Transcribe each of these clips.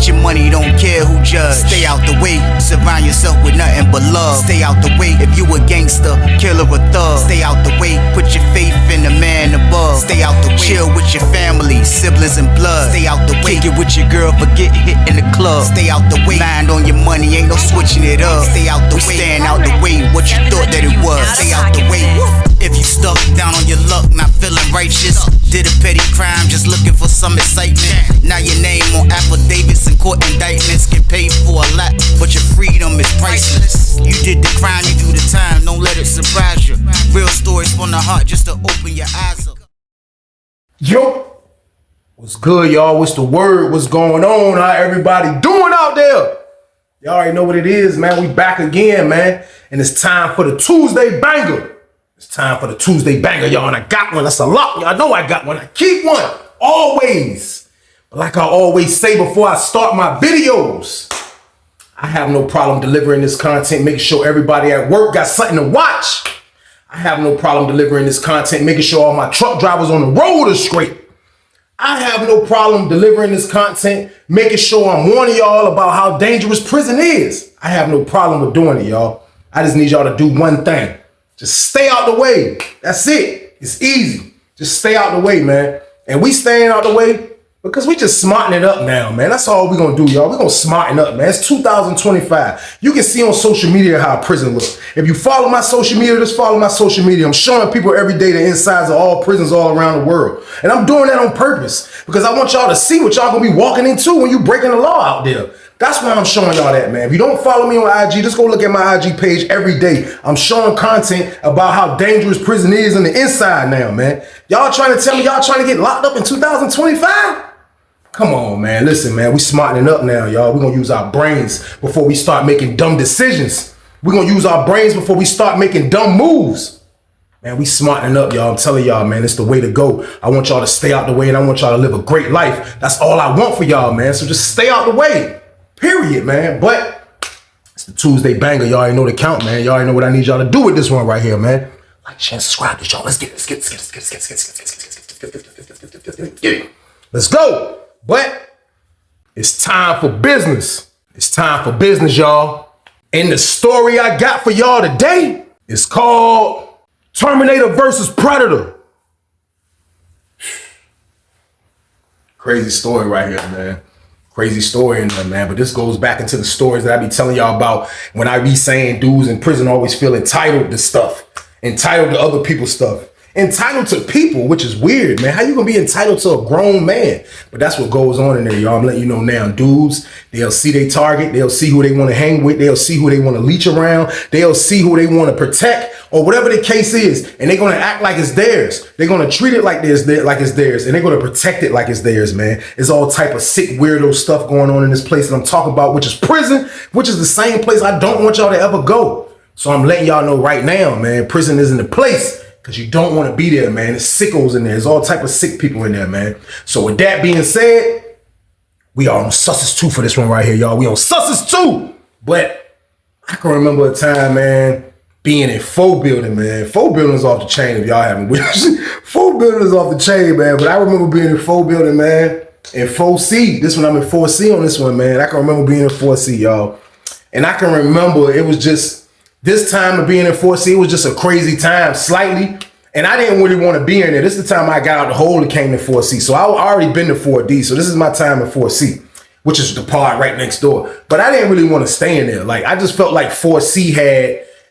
Get your money, don't care who judge. Stay out the way, surround yourself with nothing but love. Stay out the way, if you a gangster, killer or thug. Stay out the way, put your faith in the man above. Stay out the way, chill with your family, siblings and blood. Stay out the way, kick it with your girl, forget hit in the club. Stay out the way, mind on your money, ain't no switching it up. Stay out the way, stand out the way, what you thought that it was. Stay out the way. If you stuck down on your luck, not feeling righteous, did a petty crime, just looking for some excitement. Now your name on affidavits and court indictments, get paid for a lot, but your freedom is priceless. You did the crime, you do the time, don't let it surprise you. Real stories from the heart, just to open your eyes up. Yo, what's good, y'all? What's the word? What's going on? How everybody doing out there? Y'all already know what it is, man. We back again, man. And it's time for the Tuesday banger. It's time for the Tuesday banger, y'all. And I got one. That's a lot. Y'all know I got one. I keep one. Always. But like I always say before I start my videos, I have no problem delivering this content, making sure everybody at work got something to watch. I have no problem delivering this content, making sure all my truck drivers on the road are straight. I have no problem delivering this content, making sure I'm warning y'all about how dangerous prison is. I have no problem with doing it, y'all. I just need y'all to do one thing. Just stay out the way. That's it. It's easy. Just stay out the way, man. And we staying out the way because we just smarten it up now, man. That's all we gonna do, y'all. We gonna smarten up, man. It's 2025. You can see on social media how prison looks. If you follow my social media, just follow my social media. I'm showing people every day the insides of all prisons all around the world. And I'm doing that on purpose because I want y'all to see what y'all gonna be walking into when you breaking the law out there. That's why I'm showing y'all that, man. If you don't follow me on IG, just go look at my IG page every day. I'm showing content about how dangerous prison is on the inside now, man. Y'all trying to tell me y'all trying to get locked up in 2025? Come on, man. Listen, man, we smartening up now, y'all. We're going to use our brains before we start making dumb decisions. We're going to use our brains before we start making dumb moves. Man, we smartening up, y'all. I'm telling y'all, man, it's the way to go. I want y'all to stay out the way and I want y'all to live a great life. That's all I want for y'all, man. So just stay out the way. Period, man. But it's the Tuesday banger. Y'all already know the count, man. Y'all already know what I need y'all to do with this one right here, man. Like, share, subscribe to y'all. Let's get it. Let's go. But it's time for business. It's time for business, y'all. And the story I got for y'all today is called Terminator versus Predator. Crazy story right here, man. Crazy story in there, man. But this goes back into the stories that I be telling y'all about when I be saying dudes in prison always feel entitled to stuff. Entitled to other people's stuff. Entitled to people, which is weird, man. How you gonna be entitled to a grown man? But that's what goes on in there, y'all. I'm letting you know now. Dudes, they'll see their target. They'll see who they want to hang with. They'll see who they want to leech around. They'll see who they want to protect or whatever the case is. And they're going to act like it's theirs. They're going to treat it like it's theirs. And they're going to protect it like it's theirs, man. It's all type of sick, weirdo stuff going on in this place that I'm talking about, which is prison, which is the same place I don't want y'all to ever go. So I'm letting y'all know right now, man, prison isn't the place. Because you don't want to be there, man. There's sickos in there. There's all type of sick people in there, man. So with that being said, we are on Susses 2 for this one right here, y'all. We on Susses 2. But I can remember a time, man, being in 4 building, man. 4 buildings off the chain if y'all haven't witnessed. 4 buildings off the chain, man. But I remember being in 4 building, man. In 4C. This one, I'm in 4C on this one, man. I can remember being in 4C, y'all. And I can remember it was just... This time of being in 4C, it was just a crazy time, slightly. And I didn't really want to be in there. This is the time I got out the hole and came to 4C. So I already been to 4D. So this is my time at 4C, which is the pod right next door. But I didn't really want to stay in there. Like, I just felt like 4C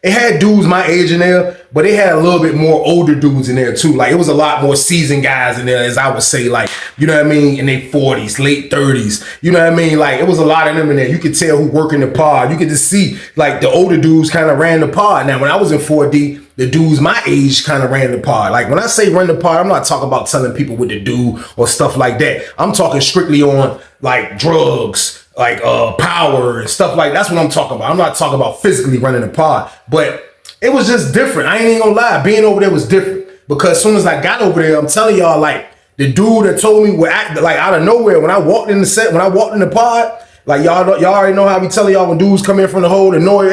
had dudes my age in there, but it had a little bit more older dudes in there too. Like, it was a lot more seasoned guys in there, as I would say, like, you know what I mean, in their 40s, late 30s. You know what I mean? Like, it was a lot of them in there. You could tell who worked in the pod. You could just see, like, the older dudes kind of ran the pod. Now, when I was in 4D, the dudes my age kind of ran the pod. Like, when I say run the pod, I'm not talking about telling people what to do or stuff like that. I'm talking strictly on, like, drugs, like power and stuff like that's what I'm talking about. I'm not talking about physically running a pod, but it was just different. I ain't even gonna lie, being over there was different because as soon as I got over there, I'm telling y'all, like, the dude that told me would act like out of nowhere when I walked in the set, when I walked in the pod, like y'all already know how I be telling y'all when dudes come in from the hole, the noise,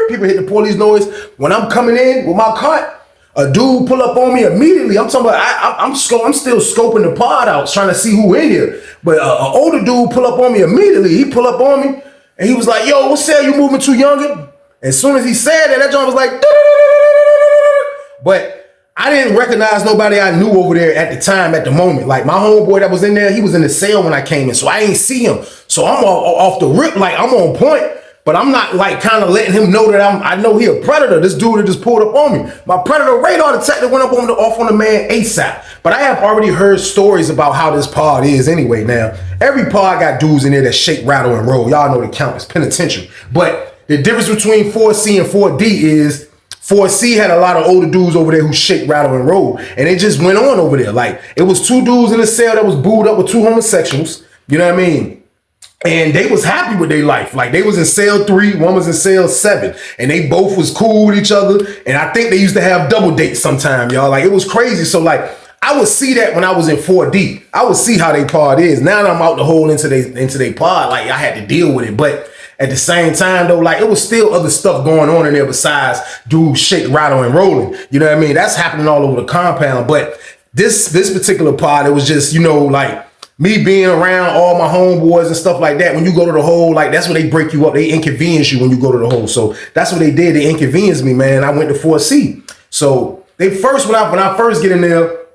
people hit the police noise. When I'm coming in with my cart, A dude pull up on me immediately. I'm talking about I'm still scoping the pod out, trying to see who in here. But an older dude pull up on me immediately. He pull up on me and he was like, "Yo, what's up? You moving too youngin'?" As soon as he said that joint was like, but I didn't recognize nobody I knew over there at the time, at the moment. Like my homeboy that was in there, he was in the cell when I came in, so I ain't see him. So I'm off the rip, like I'm on point. But I'm not like kind of letting him know that I know he a predator. This dude that just pulled up on me. My predator radar detector went off on the man ASAP. But I have already heard stories about how this pod is anyway. Now, every pod got dudes in there that shake, rattle, and roll. Y'all know the count is penitentiary. But the difference between 4C and 4D is 4C had a lot of older dudes over there who shake, rattle, and roll. And it just went on over there. Like, it was 2 dudes in the cell that was booed up with 2 homosexuals. You know what I mean? And they was happy with their life. Like they was in cell 3, one was in cell 7. And they both was cool with each other. And I think they used to have double dates sometime, y'all. Like it was crazy. So like I would see that when I was in 4D. I would see how they pod is. Now that I'm out the hole into they pod, like I had to deal with it. But at the same time though, like it was still other stuff going on in there besides dudes shake, rattle, and rolling. You know what I mean? That's happening all over the compound. But this particular pod, it was just, you know, like me being around all my homeboys and stuff like that. When you go to the hole, like that's when they break you up. They inconvenience you when you go to the hole. So that's what they did. They inconvenienced me, man. I went to 4C. So they first, when I first get in there,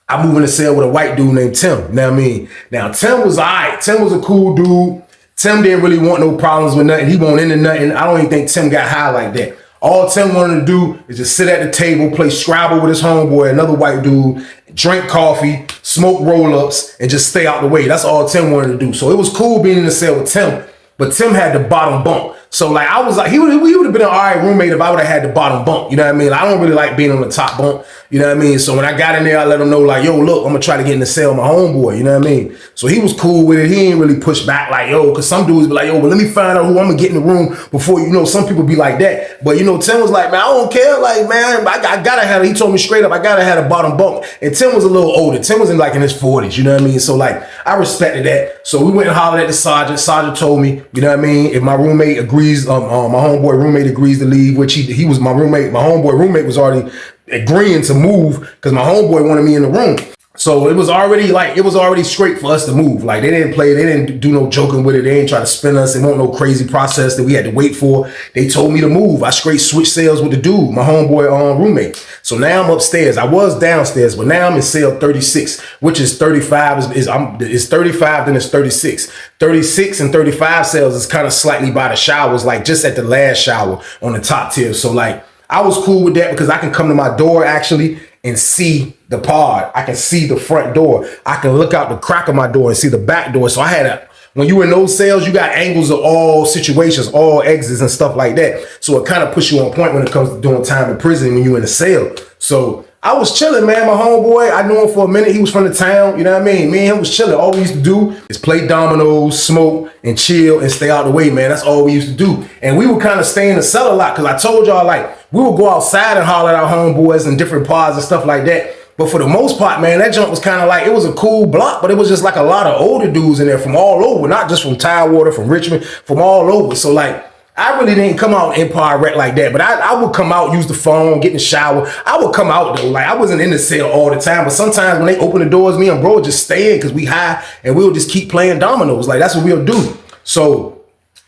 I move in the cell with a white dude named Tim. You know what I mean? Now Tim was all right. Tim was a cool dude. Tim didn't really want no problems with nothing. He won't into nothing. I don't even think Tim got high like that. All Tim wanted to do is just sit at the table, play Scrabble with his homeboy, another white dude, drink coffee, smoke roll-ups, and just stay out the way. That's all Tim wanted to do. So it was cool being in the cell with Tim, but Tim had the bottom bunk. So like I was like, he would have been an all right roommate if I would have had the bottom bunk. You know what I mean? I don't really like being on the top bunk. You know what I mean? So when I got in there, I let him know like, yo, look, I'm gonna try to get in the cell with my homeboy. You know what I mean? So he was cool with it. He ain't really push back like, yo, cause some dudes be like, yo, but let me find out who I'm gonna get in the room before, you know, some people be like that. But you know, Tim was like, man, I don't care. Like, man, I gotta have it. He told me straight up, I gotta have a bottom bunk. And Tim was a little older. Tim was in like in his 40s. You know what I mean? So like, I respected that. So we went and hollered at the sergeant. Sergeant told me, you know what I mean? If my roommate agrees, my homeboy roommate agrees to leave, which he was my roommate. My homeboy roommate was already agreeing to move because my homeboy wanted me in the room. So it was already straight for us to move. Like they didn't do no joking with it. They didn't try to spin us. It wasn't no crazy process that we had to wait for. They told me to move. I straight switched cells with the dude, my homeboy roommate. So now I'm upstairs. I was downstairs, but now I'm in cell 36, which is 35 is 35, then it's 36. 36 and 35 cells is kind of slightly by the showers, like just at the last shower on the top tier. So like I was cool with that because I can come to my door actually and see the pod. I can see the front door. I can look out the crack of my door and see the back door. So I had when you in those cells, you got angles of all situations, all exits and stuff like that. So it kind of puts you on point when it comes to doing time in prison when you in a cell. So I was chilling, man. My homeboy, I knew him for a minute. He was from the town. You know what I mean? Me and him was chilling. All we used to do is play dominoes, smoke, and chill and stay out the way, man. That's all we used to do. And we would kind of stay in the cell a lot because I told y'all, like, we would go outside and holler at our homeboys and different pods and stuff like that. But for the most part, man, that junk was kind of like, it was a cool block, but it was just like a lot of older dudes in there from all over, not just from Tidewater, from Richmond, from all over. So like, I really didn't come out Empire Rec like that, but I would come out, use the phone, get in the shower. I would come out though, like I wasn't in the cell all the time, but sometimes when they open the doors, me and bro would just stay in because we high and we'll just keep playing dominoes. Like that's what we'll do. So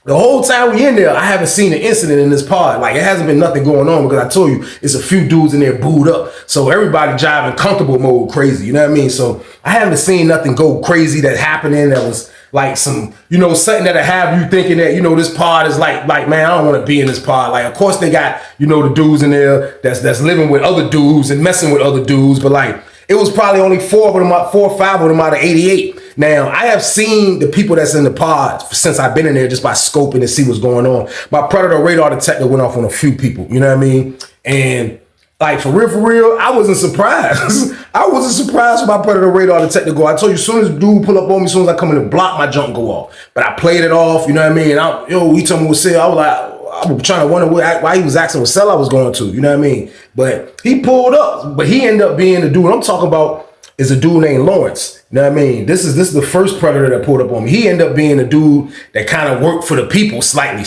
the whole time we in there, I haven't seen an incident in this pod. Like it hasn't been nothing going on because I told you it's a few dudes in there booed up. So everybody driving comfortable mode crazy, you know what I mean? So I haven't seen nothing go crazy that happening that was like some, you know, something that'll have you thinking that, you know, this pod is like, man, I don't want to be in this pod. Like, of course they got, you know, the dudes in there that's living with other dudes and messing with other dudes. But like, it was probably only 4 or 5 of them out of 88. Now, I have seen the people that's in the pod since I've been in there just by scoping to see what's going on. My predator radar detector went off on a few people, you know what I mean? And like, for real, I wasn't surprised. I wasn't surprised when my predator radar detector go. I told you, as soon as dude pull up on me, as soon as I come in the block, my junk go off. But I played it off, you know what I mean? And he told me what cell. I was like, I was trying to wonder why he was asking what cell I was going to, you know what I mean? But he pulled up, but he ended up being the dude I'm talking about is a dude named Lawrence. You know what I mean? This is the first predator that pulled up on me. He ended up being a dude that kind of worked for the people slightly,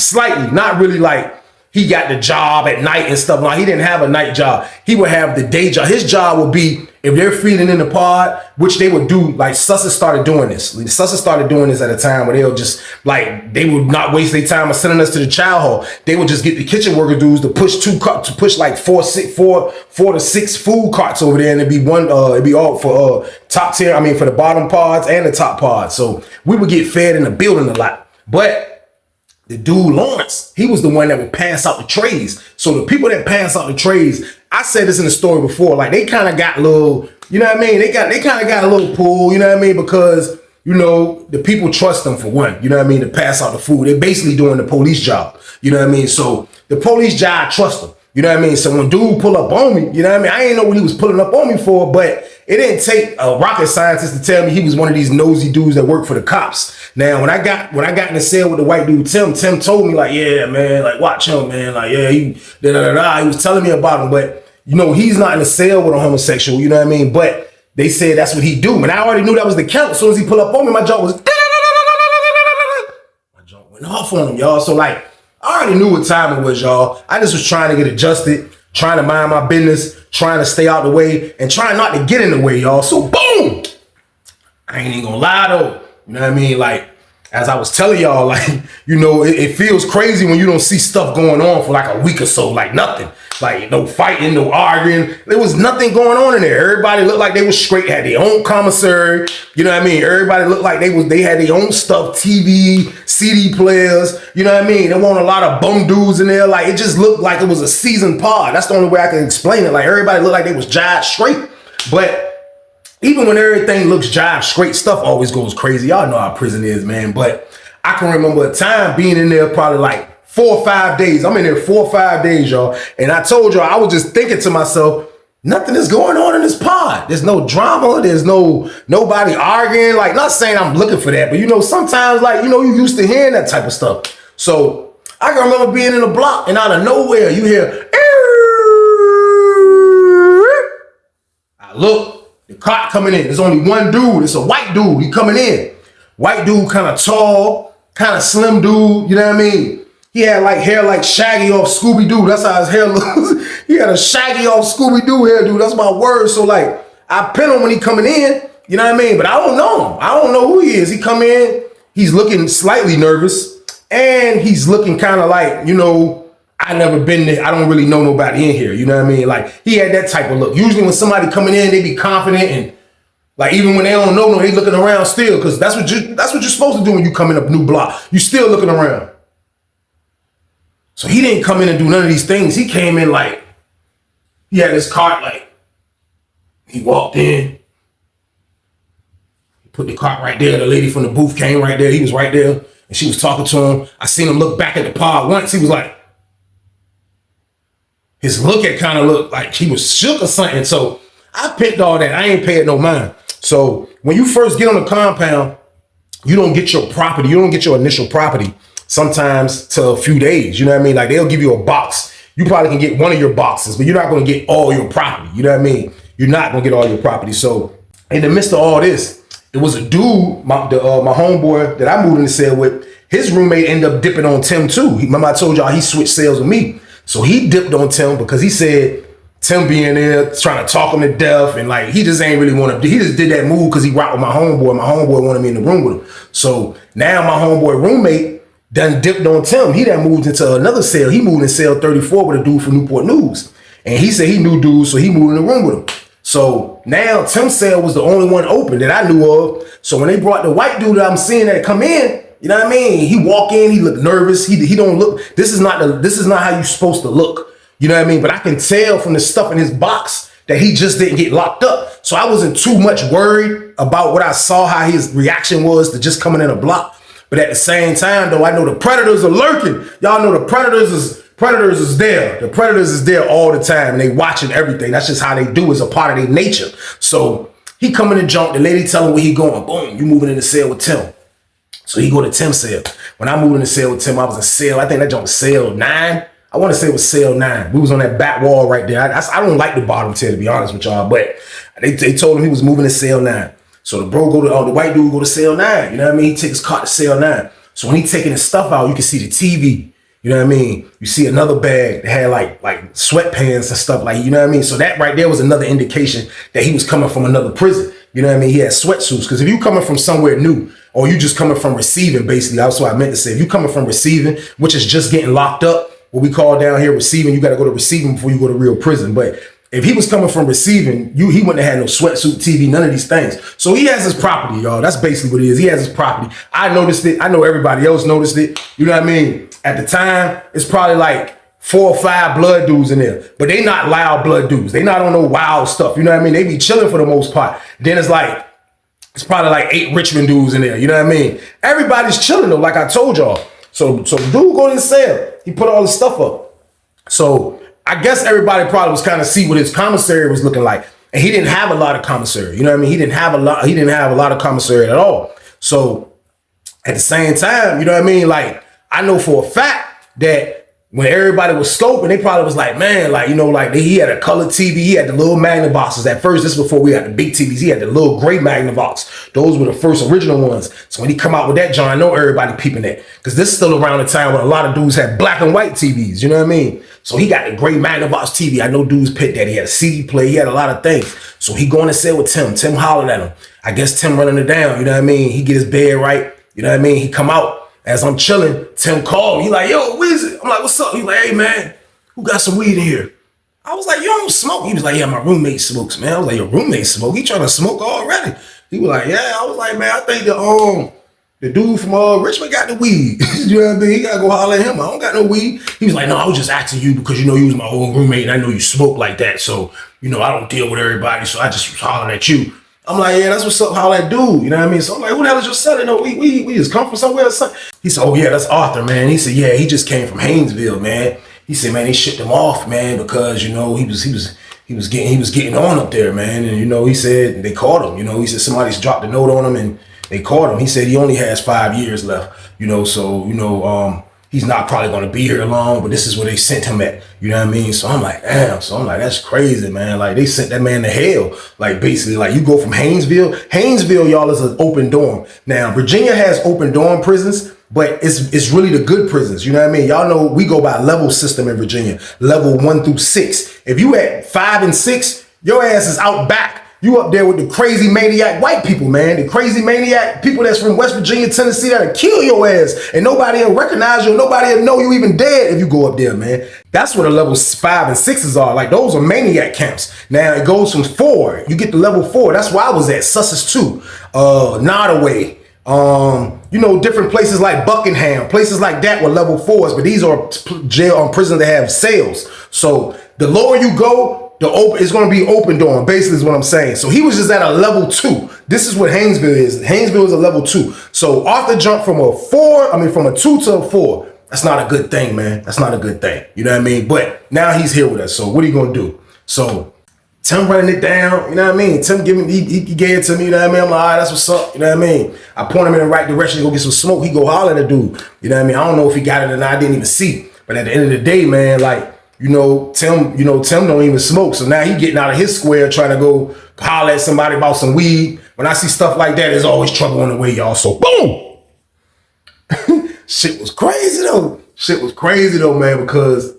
not really like, he got the job at night and stuff. Like, he didn't have a night job. He would have the day job. His job would be, if they're feeding in the pod, which they would do, like Sussex started doing this. Sussex started doing this at a time where they'll just, like, they would not waste their time of sending us to the child hall. They would just get the kitchen worker dudes to push like four to six food carts over there, and it'd be all for top tier, for the bottom pods and the top pods. So we would get fed in the building a lot. But the dude Lawrence, he was the one that would pass out the trays. So the people that pass out the trays, I said this in the story before, like, they kind of got little, you know what I mean? They kind of got a little pull, you know what I mean? Because, you know, the people trust them for one, you know what I mean, to pass out the food. They're basically doing the police job, you know what I mean? So the police job trust them, you know what I mean? So when dude pull up on me, you know what I mean? I didn't know what he was pulling up on me for, but it didn't take a rocket scientist to tell me he was one of these nosy dudes that work for the cops. Now, when I got in the cell with the white dude, Tim told me, like, yeah, man, like, watch him, man. Like, yeah, he was telling me about him, but, you know, he's not in the cell with a homosexual, you know what I mean? But they said that's what he do. And I already knew that was the count. As soon as he pulled up on me, my jaw was, my jaw went off on him, y'all. So, like, I already knew what time it was, y'all. I just was trying to get adjusted, trying to mind my business, trying to stay out the way, and trying not to get in the way, y'all. So, boom! I ain't even gonna lie, though. You know what I mean? Like, as I was telling y'all, like, you know, it feels crazy when you don't see stuff going on for like a week or so, like nothing. Like, no fighting, no arguing. There was nothing going on in there. Everybody looked like they was straight, had their own commissary. You know what I mean? Everybody looked like they had their own stuff, TV, CD players. You know what I mean? There weren't a lot of bum dudes in there. Like, it just looked like it was a seasoned pod. That's the only way I can explain it. Like, everybody looked like they was jive straight. But even when everything looks jive straight, stuff always goes crazy. Y'all know how prison is, man. But I can remember a time being in there probably like 4 or 5 days. I'm in there 4 or 5 days, y'all. And I told y'all, I was just thinking to myself, nothing is going on in this pod. There's no drama. There's nobody arguing. Like, not saying I'm looking for that, but, you know, sometimes, like, you know, you used to hearing that type of stuff. So I can remember being in a block and out of nowhere, you hear, I look. The cop coming in. There's only one dude. It's a white dude. He coming in. White dude, kind of tall, kind of slim dude. You know what I mean? He had like hair like Shaggy off Scooby-Doo. That's how his hair looks. He had a Shaggy off Scooby-Doo hair, dude. That's my word. So, like, I pin him when he coming in. You know what I mean? But I don't know him. I don't know who he is. He come in. He's looking slightly nervous. And he's looking kind of like, you know, I never been there. I don't really know nobody in here. You know what I mean? Like, he had that type of look. Usually when somebody coming in, they be confident, and like, even when they don't know, they looking around still, because that's what you're supposed to do when you come in a new block. You still looking around. So he didn't come in and do none of these things. He came in like, he had his cart, like, he walked in. He put the cart right there. The lady from the booth came right there. He was right there, and she was talking to him. I seen him look back at the pod once. He was like, his look had kind of looked like he was shook or something. So I picked all that. I ain't paying no mind. So when you first get on the compound, you don't get your property. You don't get your initial property sometimes till a few days. You know what I mean? Like, they'll give you a box. You probably can get one of your boxes, but you're not going to get all your property. You know what I mean? You're not going to get all your property. So in the midst of all this, it was a dude, my homeboy that I moved in the cell with. His roommate ended up dipping on Tim too. Remember I told y'all he switched cells with me. So he dipped on Tim because he said Tim being there trying to talk him to death, and like, he just ain't really want to. He just did that move because he rocked with my homeboy. My homeboy wanted me in the room with him. So now my homeboy roommate done dipped on Tim. He done moved into another cell. He moved in cell 34 with a dude from Newport News, and he said he knew dudes, so he moved in the room with him. So now Tim's cell was the only one open that I knew of. So when they brought the white dude that I'm seeing that come in, you know what I mean? He walk in, he look nervous. He don't look. This is not how you supposed to look. You know what I mean? But I can tell from the stuff in his box that he just didn't get locked up. So I wasn't too much worried about what I saw, how his reaction was to just coming in a block. But at the same time, though, I know the predators are lurking. Y'all know the predators is there. The predators is there all the time, and they watching everything. That's just how they do. It's a part of their nature. So he coming to jump. The lady tell him where he going. Boom, you moving in the cell with Tim. So he go to Tim's cell. When I moved in the cell with Tim, I was in cell. I think that jump was cell 9. I want to say it was cell 9. We was on that back wall right there. I don't like the bottom tier, to be honest with y'all, but they told him he was moving to cell 9. So the bro the white dude go to cell 9. You know what I mean? He take his cart to cell 9. So when he taking his stuff out, you can see the TV. You know what I mean? You see another bag that had like sweatpants and stuff like, you know what I mean? So that right there was another indication that he was coming from another prison. You know what I mean? He had sweatsuits. Because if you coming from somewhere new, or you just coming from receiving, basically, that's what I meant to say. If you coming from receiving, which is just getting locked up, what we call down here receiving, you got to go to receiving before you go to real prison. But if he was coming from receiving, he wouldn't have had no sweatsuit, TV, none of these things. So he has his property, y'all. That's basically what it is. He has his property. I noticed it. I know everybody else noticed it. You know what I mean? At the time, it's probably like 4 or 5 blood dudes in there, but they not loud blood dudes. They not on no wild stuff. You know what I mean? They be chilling for the most part. Then it's probably like 8 Richmond dudes in there. You know what I mean? Everybody's chilling though, like I told y'all. So dude go in the cell. He put all this stuff up. So I guess everybody probably was kind of see what his commissary was looking like. And he didn't have a lot of commissary. You know what I mean? He didn't have a lot of commissary at all. So at the same time, you know what I mean? Like, I know for a fact that when everybody was scoping, they probably was like, man, like, you know, like he had a color TV. He had the little Magnavoxes at first. This is before we had the big TVs. He had the little gray Magnavox. Those were the first original ones. So when he come out with that, John, I know everybody peeping that. Because this is still around the time when a lot of dudes had black and white TVs. You know what I mean? So he got the gray Magnavox TV. I know dudes picked that. He had a CD player. He had a lot of things. So he going to sit with Tim. Tim hollered at him. I guess Tim running it down. You know what I mean? He get his bed right. You know what I mean? He come out. As I'm chilling, Tim called me. He like, yo, what is it? I'm like, what's up? He like, hey, man, who got some weed in here? I was like, you don't smoke? He was like, yeah, my roommate smokes, man. I was like, your roommate smoke? He trying to smoke already. He was like, yeah. I was like, man, I think the dude from Richmond got the weed. You know what I mean? He got to go holler at him. I don't got no weed. He was like, no, I was just asking you because, you know, you was my old roommate and I know you smoke like that. So, you know, I don't deal with everybody. So I just was hollering at you. I'm like, yeah, that's what's up, how that dude, you know what I mean? So I'm like, who the hell is your son? You know, we just come from somewhere or something. He said, oh yeah, that's Arthur, man. He said, yeah, he just came from Haynesville, man. He said, man, they shipped him off, man, because, you know, he was getting on up there, man. And, you know, he said they caught him, you know, he said somebody's dropped a note on him and they caught him. He said he only has 5 years left, you know, so, you know, he's not probably going to be here long, but this is where they sent him at. You know what I mean? So I'm like, damn. So I'm like, that's crazy, man. Like, they sent that man to hell. Like, basically, like, you go from Haynesville. Haynesville, y'all, is an open dorm. Now, Virginia has open dorm prisons, but it's really the good prisons. You know what I mean? Y'all know we go by level system in Virginia. Level 1 through 6. If you at 5 and 6, your ass is out back. You up there with the crazy maniac white people, man. The crazy maniac people that's from West Virginia, Tennessee, that'll kill your ass. And nobody will recognize you. And nobody will know you even dead if you go up there, man. That's where the levels 5 and 6s are. Like, those are maniac camps. Now, it goes from 4. You get to level 4. That's where I was at. Sussex 2. Nottoway. You know, different places like Buckingham. Places like that were level 4s. But these are jail prisons that have cells. So, the lower you go, it's going to be open dorm, basically is what I'm saying. So he was just at a level 2. This is what Haynesville is. Haynesville is a level 2. So Arthur jumped from from a 2 to a 4. That's not a good thing, man. That's not a good thing. You know what I mean? But now he's here with us. So what are you going to do? So Tim running it down, you know what I mean? Tim he gave it to me, you know what I mean? I'm like, all right, that's what's up, you know what I mean? I point him in the right direction to go get some smoke. He go holler at the dude, you know what I mean? I don't know if he got it or not. I didn't even see. But at the end of the day, man, like, Tim don't even smoke. So now he getting out of his square trying to go holler at somebody about some weed. When I see stuff like that, there's always trouble on the way, y'all. So boom! Shit was crazy though, man, because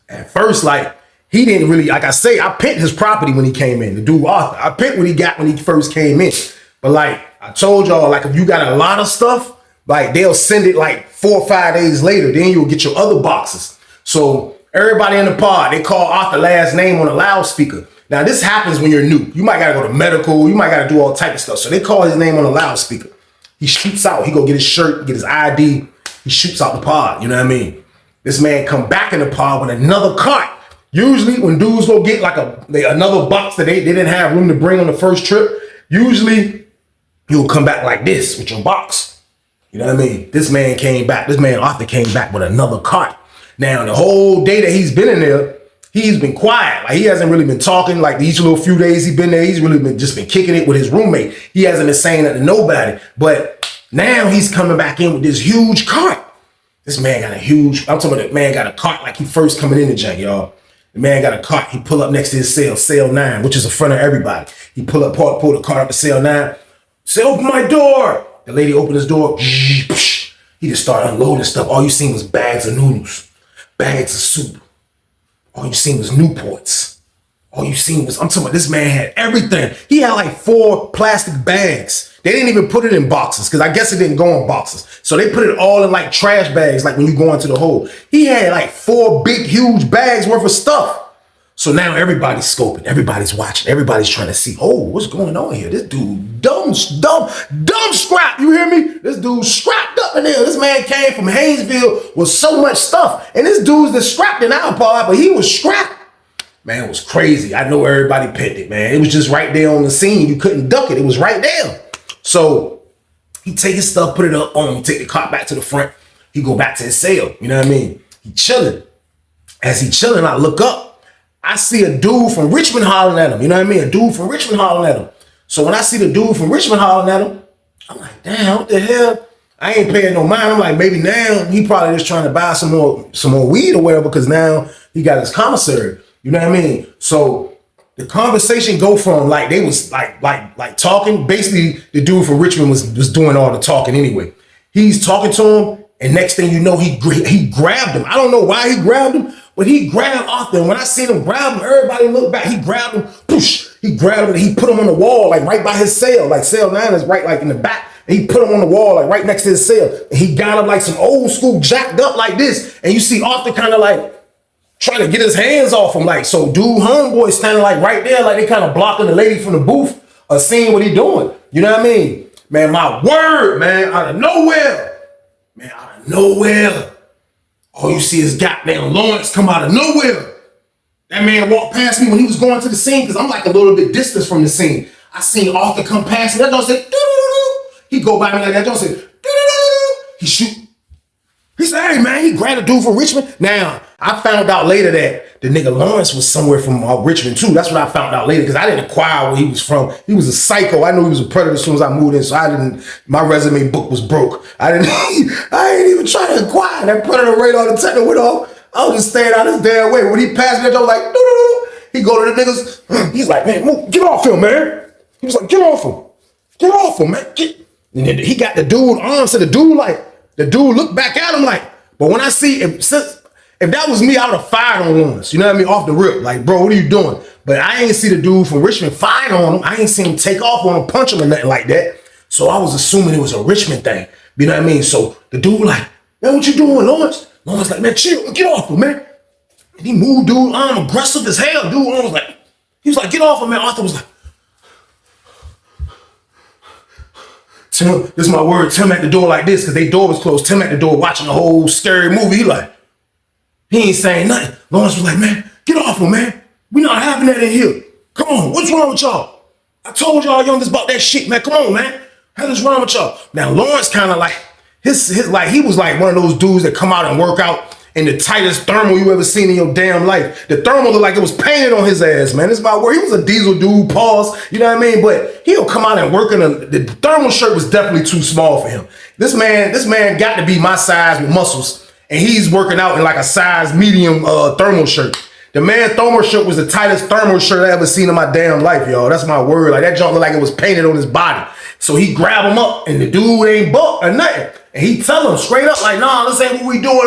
at first, like, he didn't really, like I say, I picked his property when he came in, the dude Arthur. I picked what he got when he first came in. But like I told y'all, like, if you got a lot of stuff, like, they'll send it like 4 or 5 days later. Then you'll get your other boxes. So everybody in the pod, they call Arthur last name on a loudspeaker. Now, this happens when you're new. You might got to go to medical. You might got to do all type of stuff. So they call his name on a loudspeaker. He shoots out. He go get his shirt, get his ID. He shoots out the pod. You know what I mean? This man come back in the pod with another cart. Usually, when dudes go get like another box that they didn't have room to bring on the first trip, usually you'll come back like this with your box. You know what I mean? This man Arthur came back with another cart. Now, the whole day that he's been in there, he's been quiet. Like, he hasn't really been talking. Like, these little few days he's been there, he's really been kicking it with his roommate. He hasn't been saying that to nobody. But now he's coming back in with this huge cart. This man got I'm talking about that man got a cart like he first coming in the jank, y'all. The man got a cart. He pull up next to his cell 9, which is in front of everybody. He pull the cart up to cell 9. Say, open my door. The lady opened his door. He just started unloading stuff. All you seen was bags of noodles, bags of soup. All you seen was Newports. All you seen was, I'm talking about, this man had everything. He had like 4 plastic bags. They didn't even put it in boxes because I guess it didn't go in boxes. So they put it all in like trash bags, like when you go into the hole. He had like 4 big, huge bags worth of stuff. So now everybody's scoping, everybody's watching, everybody's trying to see, oh, what's going on here? This dude, dumb scrap, you hear me? This dude strapped up in there. This man came from Haynesville with so much stuff. And this dude's the strapped in our part, but he was strapped. Man, it was crazy. I know everybody pinned it, man. It was just right there on the scene. You couldn't duck it. It was right there. So he take his stuff, put it up on, take the cart back to the front. He go back to his cell, you know what I mean? He chilling. As he chilling, I look up. I see a dude from Richmond hollering at him. You know what I mean? A dude from Richmond hollering at him. So when I see the dude from Richmond hollering at him, I'm like, damn, what the hell? I ain't paying no mind. I'm like, maybe now he probably just trying to buy some more weed or whatever, because now he got his commissary. You know what I mean? So the conversation go from like they was like talking. Basically, the dude from Richmond was doing all the talking anyway. He's talking to him, and next thing you know, he grabbed him. I don't know why he grabbed him, but he grabbed Arthur. And when I seen him grab him, everybody looked back. He grabbed him, push. He grabbed him and he put him on the wall, like right by his cell. Like cell 9 is right like in the back. And he put him on the wall, like right next to his cell. And he got him like some old school jacked up like this. And you see Arthur kind of like trying to get his hands off him. Like, so dude, homeboy standing like right there, like they kind of blocking the lady from the booth or seeing what he doing. You know what I mean? Man, my word, man, out of nowhere. Man, out of nowhere. All you see is goddamn Lawrence come out of nowhere. That man walked past me when he was going to the scene, because I'm like a little bit distance from the scene. I seen Arthur come past me. That don't say, doo-doo-doo-doo. He go by me like that. Don't say, doo-doo-doo-doo. He shoot. He said, hey man, he grabbed a dude from Richmond. Now, I found out later that the nigga Lawrence was somewhere from Richmond too. That's what I found out later, because I didn't acquire where he was from. He was a psycho. I knew he was a predator as soon as I moved in, so my resume book was broke. I ain't even trying to acquire. That predator radar detector went off. I was just staying out his damn way. When he passed me, I was like, no. He go to the niggas. He's like, man, move, get off him, man. He was like, get off him. Get off him, man. And then he got the dude arm, so the dude looked back at him like, but when I see, if that was me, I would have fired on Lawrence. You know what I mean? Off the rip. Like, bro, what are you doing? But I ain't see the dude from Richmond fire on him. I ain't seen him take off on him, punch him or nothing like that. So I was assuming it was a Richmond thing. You know what I mean? So the dude like, man, what you doing, Lawrence? Lawrence like, man, chill, get off him, man. And he moved dude arm aggressive as hell. Dude arm was like, he was like, get off him, man. Arthur was like, Tim, this is my word. Tim at the door like this, because their door was closed. Tim at the door watching the whole scary movie. He ain't saying nothing. Lawrence was like, man, get off him, man. We not having that in here. Come on, what's wrong with y'all? I told y'all youngest about that shit, man. Come on, man. Hell's wrong with y'all? Now, Lawrence kind of like, his like, he was like one of those dudes that come out and work out in the tightest thermal you ever seen in your damn life. The thermal looked like it was painted on his ass, man. This is my word. He was a diesel dude, pause. You know what I mean? But he'll come out and work in the thermal shirt was definitely too small for him. This man got to be my size with muscles, and he's working out in like a size medium thermal shirt. The man thermal shirt was the tightest thermal shirt I ever seen in my damn life, y'all. That's my word. Like that junk looked like it was painted on his body. So he grab him up, and the dude ain't buck or nothing. And he tell him straight up, like, nah, this ain't what we doing.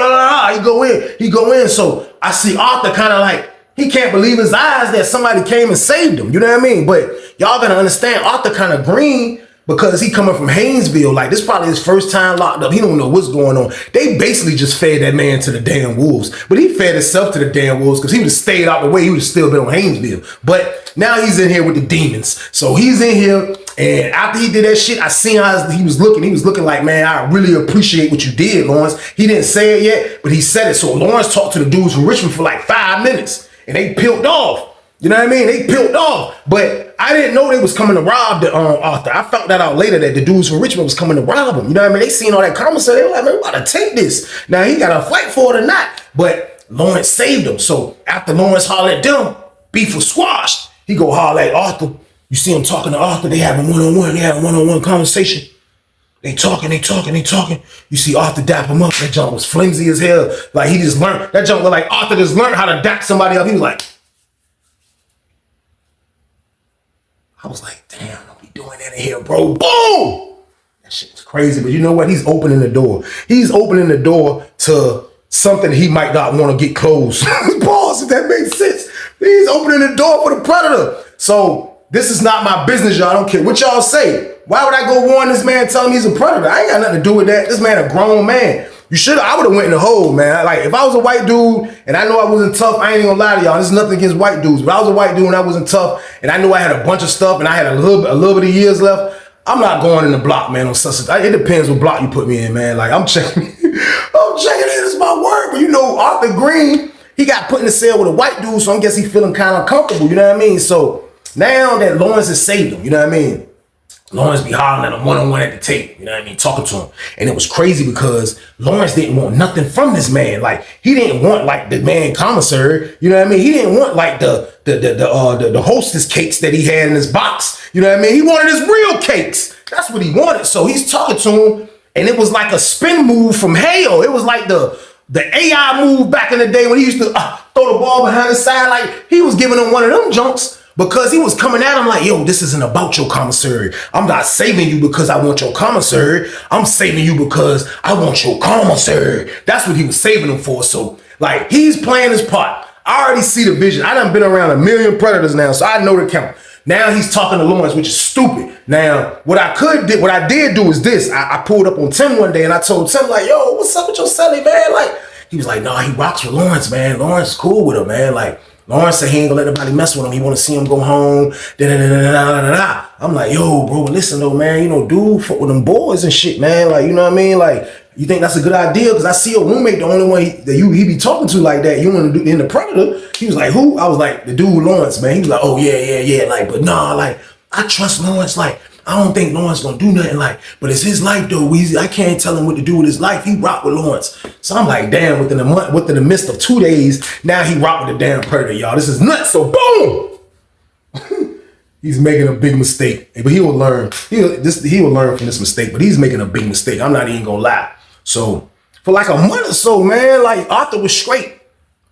He go in. So I see Arthur kind of like, he can't believe his eyes that somebody came and saved him. You know what I mean? But y'all gotta understand, Arthur kind of green because he coming from Haynesville. Like, this probably his first time locked up. He don't know what's going on. They basically just fed that man to the damn wolves. But he fed himself to the damn wolves, because he would have stayed out the way. He would have still been on Haynesville. But now he's in here with the demons. So he's in here. And after he did that shit, I seen how he was looking. He was looking like, man, I really appreciate what you did, Lawrence. He didn't say it yet, but he said it. So Lawrence talked to the dudes from Richmond for like 5 minutes, and they peeled off. You know what I mean? They peeled off. But I didn't know they was coming to rob the Arthur. I found that out later, that the dudes from Richmond was coming to rob him. You know what I mean? They seen all that commissary. They were like, man, we about to take this. Now, he got to fight for it or not. But Lawrence saved him. So after Lawrence hollered at them, beef was squashed. He go holler at Arthur. You see him talking to Arthur. They having one-on-one. They having one-on-one conversation. They talking. You see Arthur dap him up. That junk was flimsy as hell. Like, he just learned. That junk looked like Arthur just learned how to dap somebody up. He was like, I was like, damn, don't be doing that in here, bro. Boom! That shit was crazy. But you know what? He's opening the door. He's opening the door to something he might not want to get close. Pause, if that makes sense. He's opening the door for the predator. So this is not my business, y'all. I don't care what y'all say. Why would I go warn this man, tell him he's a predator? I ain't got nothing to do with that. This man a grown man. I would have went in the hole, man. Like, if I was a white dude and I know I wasn't tough, I ain't even gonna lie to y'all. This is nothing against white dudes. But I was a white dude and I wasn't tough and I knew I had a bunch of stuff and I had a little bit of years left. I'm not going in the block, man, on such a, it depends what block you put me in, man. Like, I'm checking in. It's my word. But you know, Arthur Green, he got put in the cell with a white dude, so I guess he's feeling kind of comfortable, you know what I mean? So now that Lawrence has saved him, you know what I mean? Lawrence be hollering at him one-on-one at the tape, you know what I mean, talking to him. And it was crazy because Lawrence didn't want nothing from this man. Like, he didn't want like the man commissary, you know what I mean? He didn't want like the hostess cakes that he had in his box, you know what I mean? He wanted his real cakes. That's what he wanted. So he's talking to him, and it was like a spin move from hell. It was like the AI move back in the day when he used to throw the ball behind his side. Like, he was giving him one of them junks. Because he was coming at him like, yo, this isn't about your commissary. I'm not saving you because I want your commissary. I'm saving you because I want your commissary. That's what he was saving him for. So, like, he's playing his part. I already see the vision. I done been around a million predators now, so I know the count. Now he's talking to Lawrence, which is stupid. Now, what I did do is this. I pulled up on Tim one day and I told Tim, like, yo, what's up with your celly, man? Like, he was like, nah, he rocks with Lawrence, man. Lawrence is cool with him, man. Like, Lawrence said he ain't gonna let nobody mess with him. He wanna see him go home. I'm like, yo, bro, listen though, man. You know, dude, fuck with them boys and shit, man. Like, you know what I mean? Like, you think that's a good idea? Because I see your roommate, the only one he be talking to like that. You want to do in the Predator? He was like, who? I was like, the dude Lawrence, man. He was like, oh yeah. Like, but nah, like, I trust Lawrence. Like, I don't think Lawrence gonna do nothing. Like, but it's his life though, Weezy. I can't tell him what to do with his life. He rock with Lawrence. So I'm like, damn, within the midst of 2 days, now he rock with the damn Predator, y'all. This is nuts. So boom. He's making a big mistake, but he will learn. He will learn from this mistake, but he's making a big mistake. I'm not even gonna lie. So for like a month or so, man, like Arthur was straight.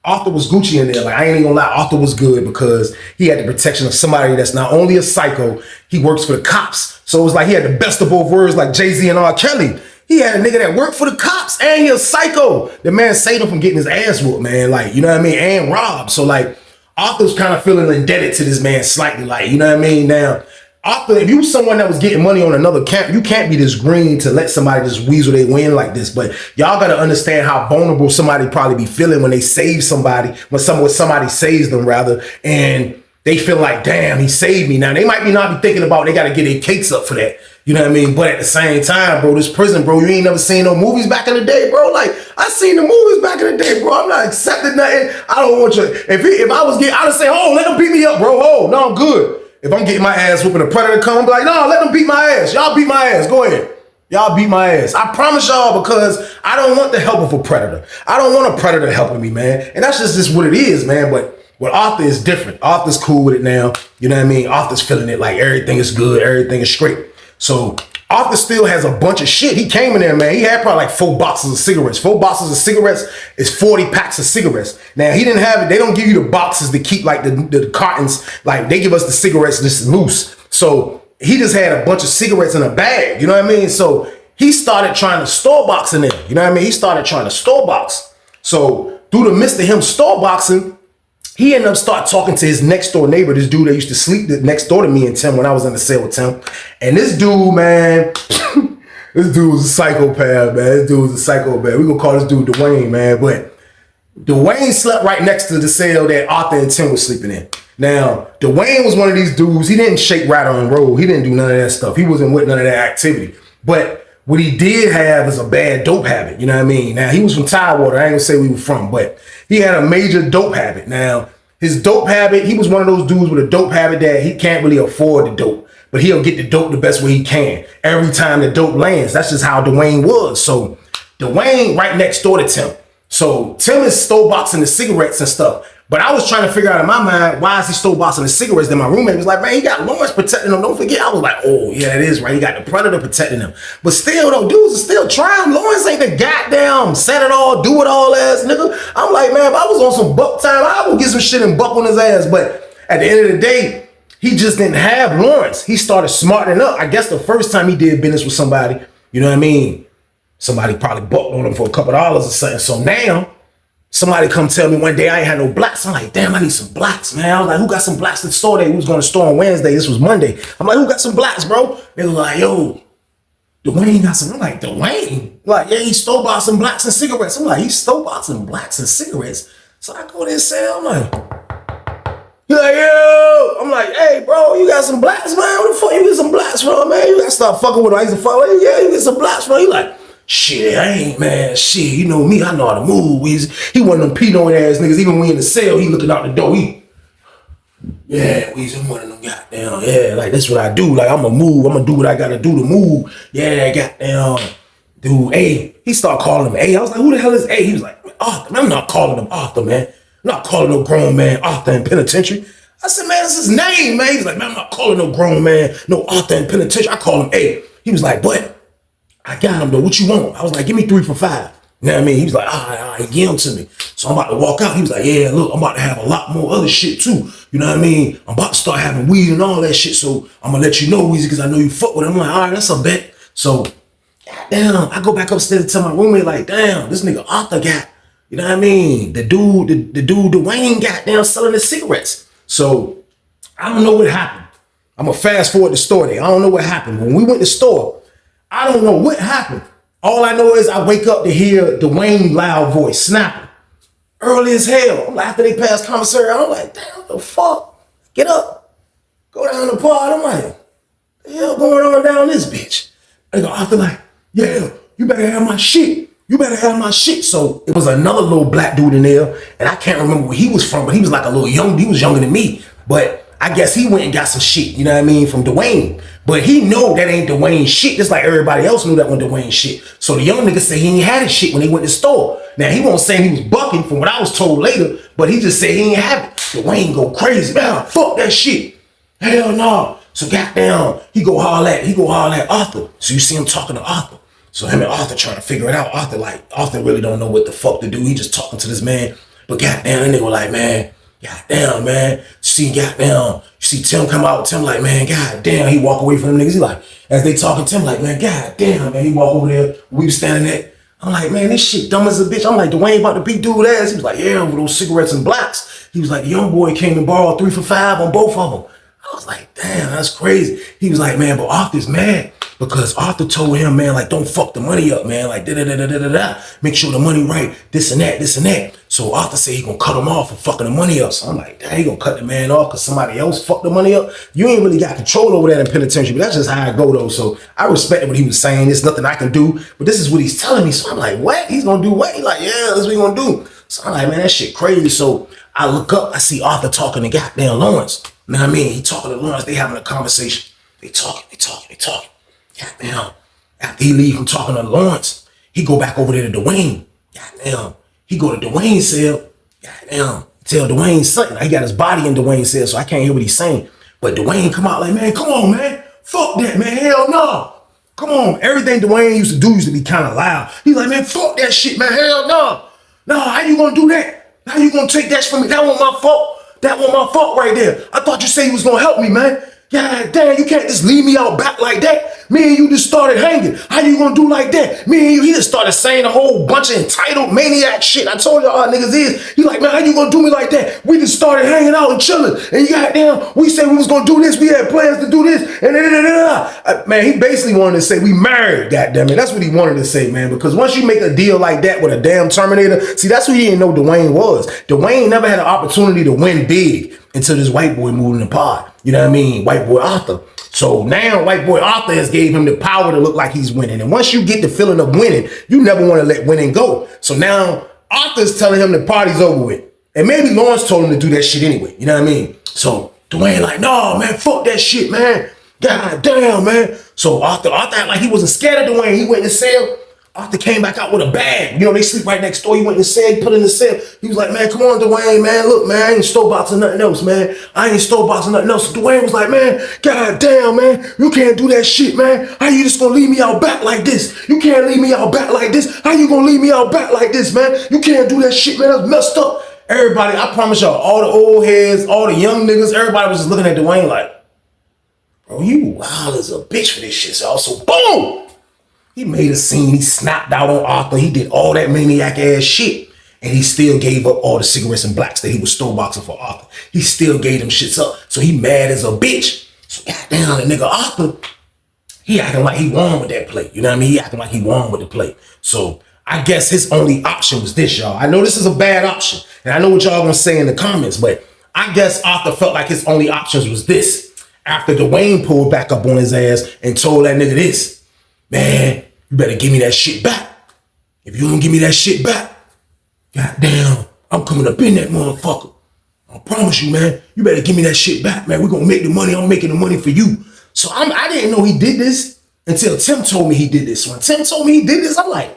Arthur was Gucci in there. Like, I ain't even gonna lie, Arthur was good because he had the protection of somebody that's not only a psycho, he works for the cops. So it was like he had the best of both worlds, like Jay-Z and R. Kelly. He had a nigga that worked for the cops and he a psycho. The man saved him from getting his ass whooped, man. Like, you know what I mean? And robbed. So like, Arthur's kind of feeling indebted to this man slightly, like, you know what I mean? Now, Arthur, if you was someone that was getting money on another camp, you can't be this green to let somebody just weasel their win like this. But y'all got to understand how vulnerable somebody probably be feeling when they save somebody, when somebody saves them rather, and they feel like, damn, he saved me. Now, they might not be thinking about they got to get their cakes up for that. You know what I mean? But at the same time, bro, this prison, bro, you ain't never seen no movies back in the day, bro. Like, I seen the movies back in the day, bro. I'm not accepting nothing. I don't want you. If I was getting, I'd say, oh, let them beat me up, bro. Oh, no, I'm good. If I'm getting my ass whooping, a Predator come, I'm like, no, let them beat my ass. Y'all beat my ass. Go ahead. Y'all beat my ass. I promise y'all, because I don't want the help of a Predator. I don't want a Predator helping me, man. And that's just what it is, man. But with Arthur is different. Arthur's cool with it now. You know what I mean? Arthur's feeling it like everything is good. Everything is straight. So Arthur still has a bunch of shit. He came in there, man. He had probably like 4 boxes of cigarettes. 4 boxes of cigarettes is 40 packs of cigarettes. Now, he didn't have it. They don't give you the boxes to keep like the cartons. Like, they give us the cigarettes just loose. So he just had a bunch of cigarettes in a bag. You know what I mean? So he started trying to store box in there. You know what I mean? He started trying to store box. So through the midst of him store boxing, he ended up start talking to his next door neighbor, this dude that used to sleep next door to me and Tim when I was in the cell with Tim. And this dude, man, this dude was a psychopath, man. This dude was a psychopath. We gonna call this dude Dwayne, man. But Dwayne slept right next to the cell that Arthur and Tim was sleeping in. Now, Dwayne was one of these dudes. He didn't shake, rattle, and roll. He didn't do none of that stuff. He wasn't with none of that activity. But what he did have is a bad dope habit. You know what I mean? Now, he was from Tidewater. I ain't gonna say where he was from, but he had a major dope habit. Now, his dope habit, he was one of those dudes with a dope habit that he can't really afford the dope, but he'll get the dope the best way he can. Every time the dope lands, that's just how Dwayne was. So Dwayne right next door to Tim. So Tim is store boxing the cigarettes and stuff. But I was trying to figure out in my mind, why is he store boxing the cigarettes? Then my roommate was like, man, he got Lawrence protecting him. Don't forget. I was like, oh, yeah, that is right. He got the Predator protecting him. But still, though, dudes are still trying. Lawrence ain't the goddamn set it all, do it all ass nigga. I'm like, man, if I was on some buck time, I would get some shit and buck on his ass. But at the end of the day, He just didn't have Lawrence. He started smartening up. I guess the first time he did business with somebody, you know what I mean? Somebody probably bucked on him for a couple dollars or something. So now, somebody come tell me one day I ain't had no blacks. I'm like, damn, I need some blacks, man. I was like, who got some blacks to the store day? We was going to the store on Wednesday. This was Monday. I'm like, who got some blacks, bro? They was like, yo, Dwayne got some. I'm like, Dwayne? Like, yeah, he stole bought some blacks and cigarettes. I'm like, he stole bought some blacks and cigarettes. So I go there and say, I'm like, he like, yo. I'm like, hey, bro, you got some blacks, man? What the fuck you get some blacks from, man? You got to start fucking with him. I used to fuck with him. Yeah, you get some blacks from. He like, shit, I ain't, man. Shit, you know me, I know how to move. He one of them pedo ass niggas. Even when we in the cell, he looking out the door. Yeah, Weezy, one of them goddamn, yeah, like that's what I do. Like I'ma move, I'ma do what I gotta do to move. Yeah, goddamn, dude, A. He started calling him A. I was like, who the hell is A? He was like, Arthur. Man, I'm not calling him Arthur, man. I'm not calling no grown man Arthur in penitentiary. I said, man, that's his name, man. He's like, man, I'm not calling no grown man, no Arthur in penitentiary. I call him A. He was like, but I got him though. What you want? I was like, give me 3 for $5. You know what I mean? He was like, all right, give him to me. So I'm about to walk out. He was like, yeah, look, I'm about to have a lot more other shit too. You know what I mean? I'm about to start having weed and all that shit. So I'm gonna let you know, Weezy, because I know you fuck with him. I'm like, all right, that's a bet. So, damn, I go back upstairs and tell my roommate, like, damn, this nigga Arthur got, you know what I mean? The dude Dwayne got down selling the cigarettes. So I don't know what happened. I'm gonna fast forward the story. I don't know what happened. When we went to the store, I don't know what happened. All I know is I wake up to hear Dwayne loud voice snapping. Early as hell. Like, after they passed commissary, I'm like, damn, what the fuck? Get up. Go down the pod. I'm like, what the hell going on down this bitch? They go, Arthur like, yeah, you better have my shit. You better have my shit. So it was another little black dude in there, and I can't remember where he was from, but he was like a little young, he was younger than me. But I guess he went and got some shit, you know what I mean, from Dwayne. But he know that ain't Dwayne shit, just like everybody else knew that wasn't Dwayne shit. So the young nigga said he ain't had his shit when they went to the store. Now, he won't say he was bucking from what I was told later, but he just said he ain't have it. Dwayne go crazy, man, fuck that shit. Hell no. So goddamn, he go holler at Arthur. So you see him talking to Arthur. So him and Arthur trying to figure it out. Arthur really don't know what the fuck to do. He just talking to this man. But goddamn, that nigga like, man, goddamn, man. See Tim come out. Tim like, man, goddamn. He walk away from them niggas. He like, as they talking, Tim like, man, goddamn, man. He walk over there. We was standing there. I'm like, man, this shit dumb as a bitch. I'm like, Dwayne about to beat dude ass. He was like, yeah, with those cigarettes and blacks. He was like, the young boy came and borrowed 3 for $5 on both of them. I was like, damn, that's crazy. He was like, man, but Arthur's mad because Arthur told him, man, like, don't fuck the money up, man. Like, da-da-da-da-da-da. Make sure the money right, this and that, this and that. So Arthur said he gonna cut him off for fucking the money up. So I'm like, damn, he gonna cut the man off because somebody else fucked the money up. You ain't really got control over that in penitentiary, but that's just how I go though. So I respected what he was saying. There's nothing I can do, but this is what he's telling me. So I'm like, what? He's gonna do what? He's like, yeah, that's what he gonna do. So I'm like, man, that shit crazy. So I look up, I see Arthur talking to goddamn Lawrence. You know what I mean? He talking to Lawrence, they having a conversation. They talking. Goddamn. After he leave from talking to Lawrence, he go back over there to Dwayne. Goddamn. He go to Dwayne's cell. Goddamn. Tell Dwayne something. He got his body in Dwayne's cell, so I can't hear what he's saying. But Dwayne come out like, man, come on, man. Fuck that, man. Hell no. Come on. Everything Dwayne used to do used to be kind of loud. He's like, man, fuck that shit, man. Hell no. No, how you gonna do that? How you gonna take that from me? That wasn't my fault. That wasn't my fault right there. I thought you said you was gonna help me, man. God damn, you can't just leave me out back like that. Me and you just started hanging. How you gonna do like that? Me and you, he just started saying a whole bunch of entitled maniac shit. I told y'all how niggas is. He like, man, how you gonna do me like that? We just started hanging out and chilling. And you goddamn, we said we was gonna do this. We had plans to do this. And man, he basically wanted to say we married, goddamn it. That's what he wanted to say, man. Because once you make a deal like that with a damn Terminator, see, that's who he didn't know Dwayne was. Dwayne never had an opportunity to win big until this white boy moved in the pod. You know what I mean? White boy Arthur. So now white boy Arthur has gave him the power to look like he's winning. And once you get the feeling of winning, you never want to let winning go. So now Arthur's telling him the party's over with. And maybe Lawrence told him to do that shit anyway. You know what I mean? So Dwayne like, no, man, fuck that shit, man. God damn, man. So Arthur act like he wasn't scared of Dwayne. He went in the cell. Arthur came back out with a bag. You know, they sleep right next door. He went in the cell, he put in the cell. He was like, man, come on, Dwayne, man. Look, man, I ain't stole boxing nothing else, man. I ain't stole boxing nothing else. So Dwayne was like, man, god damn, man. You can't do that shit, man. How you just gonna leave me out back like this? You can't leave me out back like this. How you gonna leave me out back like this, man? You can't do that shit, man. That's messed up. Everybody, I promise y'all, all the old heads, all the young niggas, everybody was just looking at Dwayne like, bro, you wild as a bitch for this shit, y'all. So boom! He made a scene, he snapped out on Arthur, he did all that maniac ass shit. And he still gave up all the cigarettes and blacks that he was store boxing for Arthur. He still gave them shits up. So he mad as a bitch. So goddamn, the nigga Arthur, he acting like he won with that play. You know what I mean? He acting like he won with the play. So I guess his only option was this, y'all. I know this is a bad option. And I know what y'all gonna say in the comments, but I guess Arthur felt like his only options was this. After Dwayne pulled back up on his ass and told that nigga this, man, you better give me that shit back. If you don't give me that shit back, goddamn, I'm coming up in that motherfucker. I promise you, man. You better give me that shit back, man. We're gonna make the money. I'm making the money for you. So I didn't know he did this until Tim told me he did this. When Tim told me he did this, I'm like,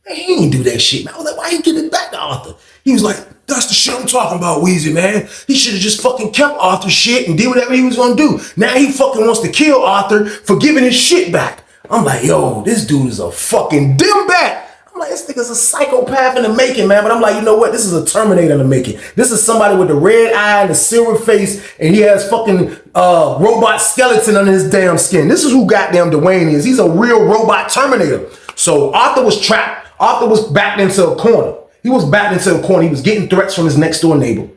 man, he ain't do that shit, man. I was like, why he give it back to Arthur? He was like, that's the shit I'm talking about, Weezy, man. He should have just fucking kept Arthur's shit and did whatever he was gonna do. Now he fucking wants to kill Arthur for giving his shit back. I'm like, yo, this dude is a fucking dimback. I'm like, this nigga's a psychopath in the making, man. But I'm like, you know what? This is a Terminator in the making. This is somebody with the red eye and the silver face, and he has fucking robot skeleton under his damn skin. This is who goddamn Dwayne is. He's a real robot Terminator. So Arthur was trapped. Arthur was backed into a corner. He was backed into a corner. He was getting threats from his next door neighbor.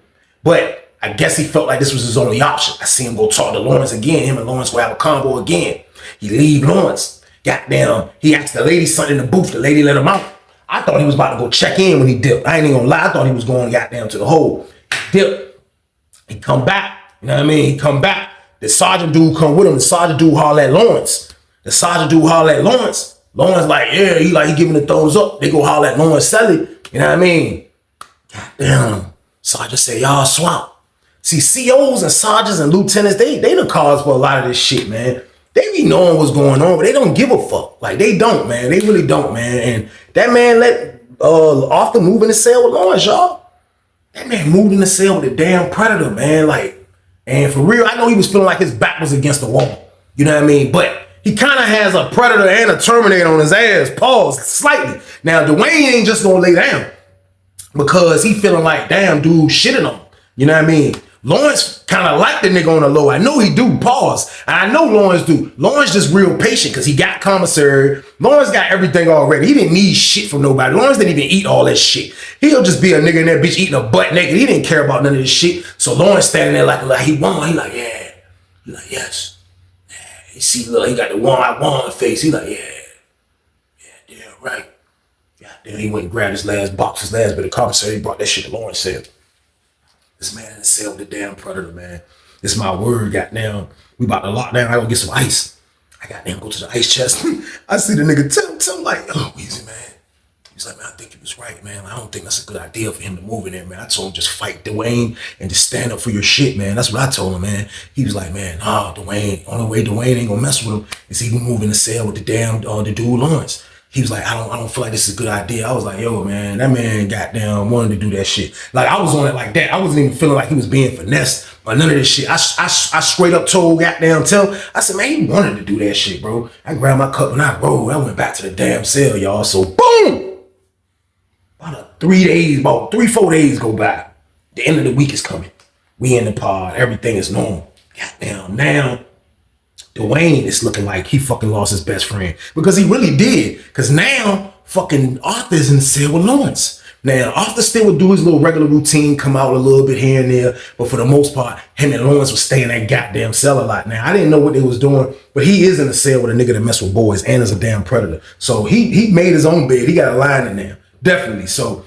But I guess he felt like this was his only option. I see him go talk to Lawrence again. Him and Lawrence will have a combo again. He leave Lawrence. Goddamn, he asked the lady something in the booth. The lady let him out. I thought he was about to go check in when he dipped. I ain't even gonna lie. I thought he was going goddamn to the hole. He dipped. He come back. You know what I mean? He come back. The sergeant dude come with him. The sergeant dude holler at Lawrence. The sergeant dude holler at Lawrence. Lawrence like, yeah, he giving the thumbs up. They go holler at Lawrence Selly. You know what I mean? Goddamn. Sergeant say, y'all swamp. See, COs and sergeants and lieutenants, they the cause for a lot of this shit, man. They be knowing what's going on, but they don't give a fuck. Like, they don't, man. They really don't, man. And that man let Arthur move in the cell with Lawrence, y'all. That man moved in the cell with a damn predator, man. Like, and for real, I know he was feeling like his back was against the wall. You know what I mean? But he kind of has a predator and a Terminator on his ass. Pause slightly. Now, Dwayne ain't just gonna lay down because he feeling like, damn, dude shitting on him. You know what I mean? Lawrence kind of like the nigga on the low. I know he do. Pause. And I know Lawrence do. Lawrence just real patient because he got commissary. Lawrence got everything already. He didn't need shit from nobody. Lawrence didn't even eat all that shit. He'll just be a nigga in that bitch eating a butt naked. He didn't care about none of this shit. So Lawrence standing there like he won. He like, yeah. He like, yes. Yeah. You see, look, he got the one I won face. He like, yeah. Yeah, damn right. Yeah, then he went and grabbed his last box, his last bit of commissary. He brought that shit to Lawrence said, this man in the cell with the damn predator, man. This is my word, goddamn. We about to lock down. I go get some ice. I goddamn go to the ice chest. I see the nigga Tim like, oh, easy, man. He's like, man, I think he was right, man. I don't think that's a good idea for him to move in there, man. I told him just fight Dwayne and just stand up for your shit, man. That's what I told him, man. He was like, man, nah, Dwayne, only way Dwayne ain't gonna mess with him is he move in the cell with the damn, the dude Lawrence. He was like, I don't feel like this is a good idea. I was like, yo, man, that man goddamn wanted to do that shit. Like, I was on it like that. I wasn't even feeling like he was being finessed or none of this shit. I straight up told goddamn Tim, I said, man, he wanted to do that shit, bro. I grabbed my cup and I rolled. I went back to the damn cell, y'all. So, boom! About 3-4 days go by. The end of the week is coming. We in the pod. Everything is normal. Goddamn, now, Dwayne is looking like he fucking lost his best friend because he really did. Because now fucking Arthur's in the cell with Lawrence. Now Arthur still would do his little regular routine, come out a little bit here and there, but for the most part, him and Lawrence would stay in that goddamn cell a lot. Now I didn't know what they was doing, but he is in the cell with a nigga that mess with boys and is a damn predator. So he made his own bed. He got a line in there, definitely. So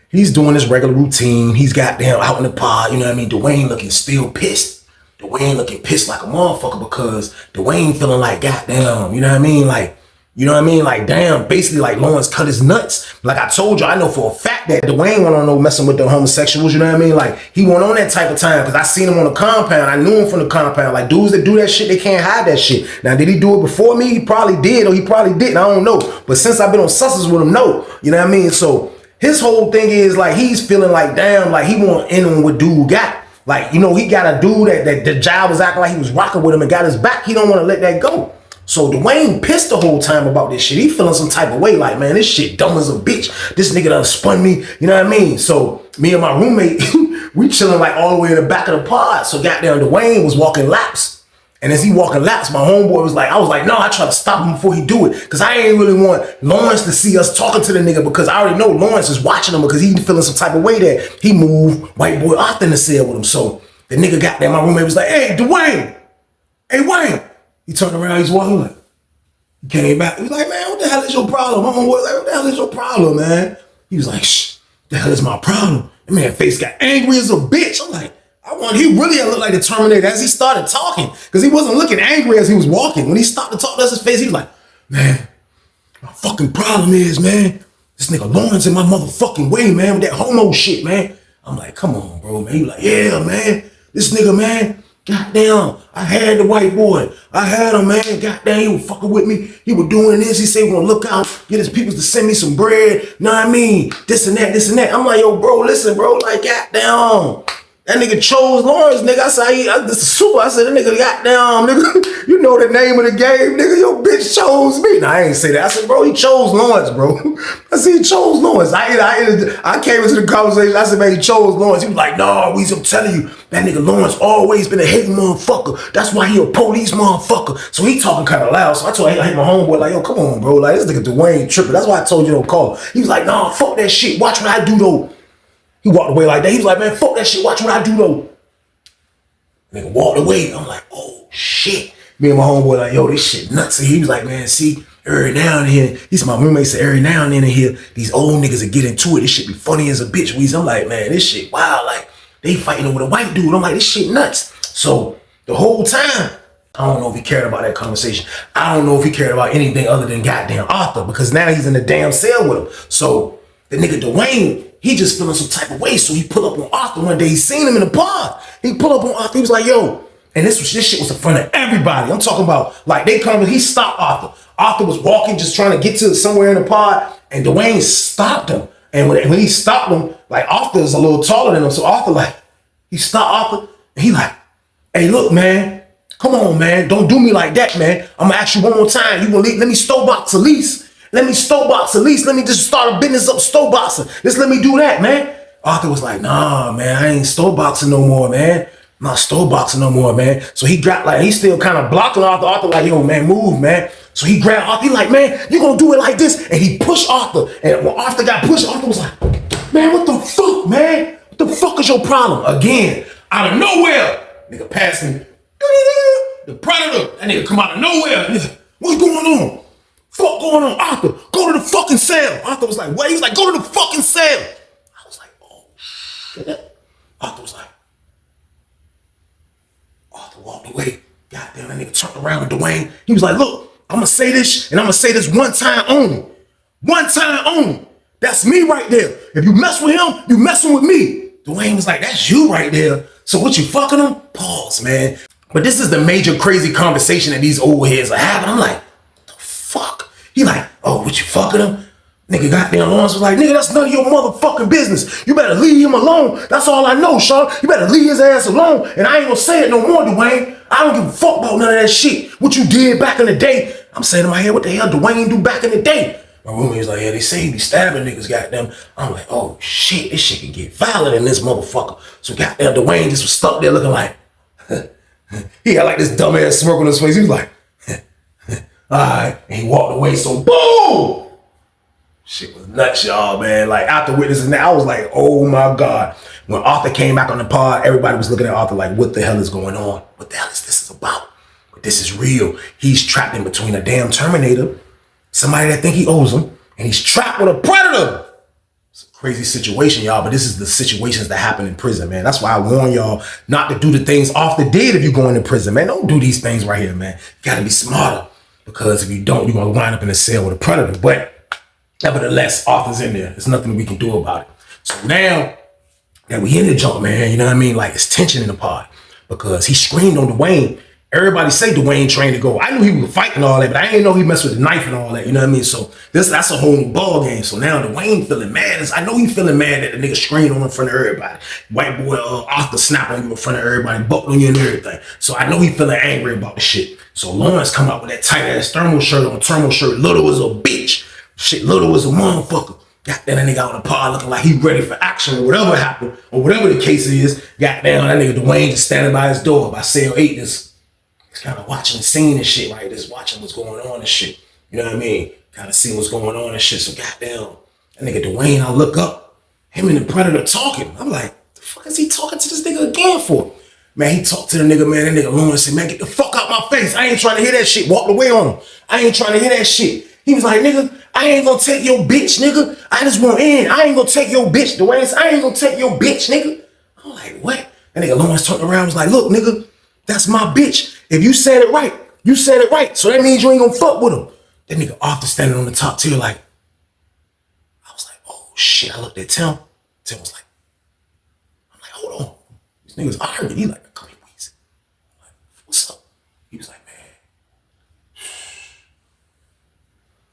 he's doing his regular routine. He's goddamn out in the pod. You know what I mean? Dwayne looking still pissed. Dwayne looking pissed like a motherfucker because Dwayne feeling like goddamn, you know what I mean? Like, you know what I mean? Like, damn, basically like Lawrence cut his nuts. Like I told you, I know for a fact that Dwayne went on no messing with the homosexuals, you know what I mean? Like he went on that type of time because I seen him on the compound. I knew him from the compound. Like dudes that do that shit, they can't hide that shit. Now, did he do it before me? He probably did or he probably didn't. I don't know. But since I've been on sussers with him, no. You know what I mean? So his whole thing is like he's feeling like, damn, like he want in on what dude got. Like, you know, he got a dude that the job was acting like he was rocking with him and got his back. He don't want to let that go. So Dwayne pissed the whole time about this shit. He feeling some type of way, like, man, this shit dumb as a bitch. This nigga done spun me, you know what I mean? So me and my roommate, we chilling like all the way in the back of the pod. So goddamn Dwayne was walking laps. And as he walking laps, my homeboy was like, I was like, no, I try to stop him before he do it. Cause I ain't really want Lawrence to see us talking to the nigga because I already know Lawrence is watching him because he feeling some type of way that he moved white boy Arthur in the cell with him. So the nigga got there, my roommate was like, hey, Dwayne, hey, Wayne. He turned around, he's walking like, he came back. He was like, man, what the hell is your problem? My homeboy was like, what the hell is your problem, man? He was like, shh, what the hell is my problem? That man face got angry as a bitch. I'm like, he really looked like the Terminator as he started talking. Because he wasn't looking angry as he was walking. When he stopped to talk, that's his face. He was like, man, my fucking problem is, man, this nigga Lawrence in my motherfucking way, man, with that homo shit, man. I'm like, come on, bro, man. He was like, yeah, man, this nigga, man, goddamn, I had the white boy. I had him, man. Goddamn, he was fucking with me. He was doing this. He said, we're gonna look out, get his people to send me some bread. Know what I mean? This and that, this and that. I'm like, yo, bro, listen, bro, like, goddamn. That nigga chose Lawrence, nigga. I said, this is super. I said, that nigga, goddamn, nigga, you know the name of the game, nigga. Your bitch chose me. Nah, I ain't say that. I said, bro, he chose Lawrence, bro. I said, he chose Lawrence. I came into the conversation. I said, man, he chose Lawrence. He was like, nah, Weezy, I'm telling you, that nigga Lawrence always been a hating motherfucker. That's why he a police motherfucker. So he talking kind of loud. So I told him, I hit my homeboy, like, yo, come on, bro. Like, this nigga Dwayne tripping. That's why I told you don't call. He was like, nah, fuck that shit. Watch what I do, though. He walked away like that. He was like, man, fuck that shit. Watch what I do, though. Nigga walked away. I'm like, oh, shit. Me and my homeboy like, yo, this shit nuts. And he was like, man, see, every now and then, he's my roommate said, every now and then in here, these old niggas will get into it. This shit be funny as a bitch, Weezy. I'm like, man, this shit wild. Like, they fighting over the white dude. I'm like, this shit nuts. So the whole time, I don't know if he cared about that conversation. I don't know if he cared about anything other than goddamn Arthur because now he's in the damn cell with him. So the nigga Dwayne, he just feeling some type of way. So he pull up on Arthur one day. He seen him in the pod. He pull up on Arthur. He was like, yo. And this shit was in front of everybody. I'm talking about, like, they come, he stopped Arthur. Arthur was walking, just trying to get to somewhere in the pod. And Dwayne stopped him. And when he stopped him, like, Arthur is a little taller than him. So Arthur, like, he stopped Arthur. And he like, hey, look, man. Come on, man. Don't do me like that, man. I'm going to ask you one more time. You gonna let me store box a lease? Let me store box at least. Let me just start a business up store boxing. Just let me do that, man. Arthur was like, nah, man, I ain't store boxing no more, man. I'm not store boxing no more, man. So he got like, he's still kind of blocking Arthur. Arthur like, yo, man, move, man. So he grabbed Arthur. He like, man, you gonna do it like this? And he pushed Arthur. And when Arthur got pushed, Arthur was like, man, what the fuck, man? What the fuck is your problem? Again, out of nowhere, nigga passed me. The predator. That nigga come out of nowhere. Nigga, what's going on? Fuck going on, Arthur? Go to the fucking cell. Arthur was like, what? He was like, go to the fucking cell. I was like, oh, shit. Arthur was like, Arthur walked away. Goddamn, that nigga turned around to Dwayne. He was like, look, I'm going to say this, and I'm going to say this one time only. One time only. That's me right there. If you mess with him, you messing with me. Dwayne was like, that's you right there. So what, you fucking him? Pause, man. But this is the major crazy conversation that these old heads are having. I'm like, what the fuck? He like, oh, what, you fucking him? Nigga, goddamn Lawrence was like, nigga, that's none of your motherfucking business. You better leave him alone. That's all I know, Sean. You better leave his ass alone. And I ain't gonna say it no more, Dwayne. I don't give a fuck about none of that shit. What you did back in the day. I'm saying in my head, what the hell Dwayne do back in the day? My roommate was like, yeah, they say he be stabbing niggas, goddamn. I'm like, oh shit, this shit can get violent in this motherfucker. So goddamn Dwayne just was stuck there looking like, he had like this dumbass smirk on his face. He was like, all right, and he walked away, so boom! Shit was nuts, y'all, man. Like, after witnessing that, I was like, oh my God. When Arthur came back on the pod, everybody was looking at Arthur like, what the hell is going on? What the hell is this about? But this is real. He's trapped in between a damn Terminator, somebody that think he owes him, and he's trapped with a predator. It's a crazy situation, y'all, but this is the situations that happen in prison, man. That's why I warn y'all not to do the things Arthur did if you go into prison, man. Don't do these things right here, man. You gotta be smarter. Because if you don't, you're going to wind up in a cell with a predator. But nevertheless, Arthur's in there. There's nothing we can do about it. So now that we in the jump, man, you know what I mean? Like, it's tension in the pod. Because he screamed on Dwayne. Everybody say Dwayne trained to go. I knew he was fighting all that, but I didn't know he messed with the knife and all that. You know what I mean? So that's a whole new ball game. So now Dwayne feeling mad. I know he feeling mad that the nigga screamed on in front of everybody. White boy Arthur snap on you in front of everybody, bucked on you and everything. So I know he feeling angry about the shit. So Lawrence come out with that tight ass thermal shirt on, little as a bitch. Shit, little as a motherfucker. Goddamn, that nigga out on the pod looking like he ready for action or whatever happened, or whatever the case is. Goddamn, that nigga Dwayne just standing by his door by cell 8, just kind of watching the scene and shit, right? Just watching what's going on and shit. You know what I mean? Kind of seeing what's going on and shit. So goddamn, that nigga Dwayne, I look up, him and the Predator talking. I'm like, the fuck is he talking to this nigga again for? Man, he talked to the nigga, man. That nigga Lawrence said, man, get the fuck out my face. I ain't trying to hear that shit. Walked away on him. I ain't trying to hear that shit. He was like, nigga, I ain't gonna take your bitch, nigga. I just want in. I ain't gonna take your bitch, Dwayne. I ain't gonna take your bitch, nigga. I'm like, what? That nigga Lawrence turned around and was like, look, nigga, that's my bitch. If you said it right, you said it right. So that means you ain't gonna fuck with him. That nigga Arthur standing on the top tier like, I was like, oh shit. I looked at Tim. Tim was like, I'm like, hold on. These niggas arguing. He like, come here, Weezy. I'm like, what's up? He was like, man.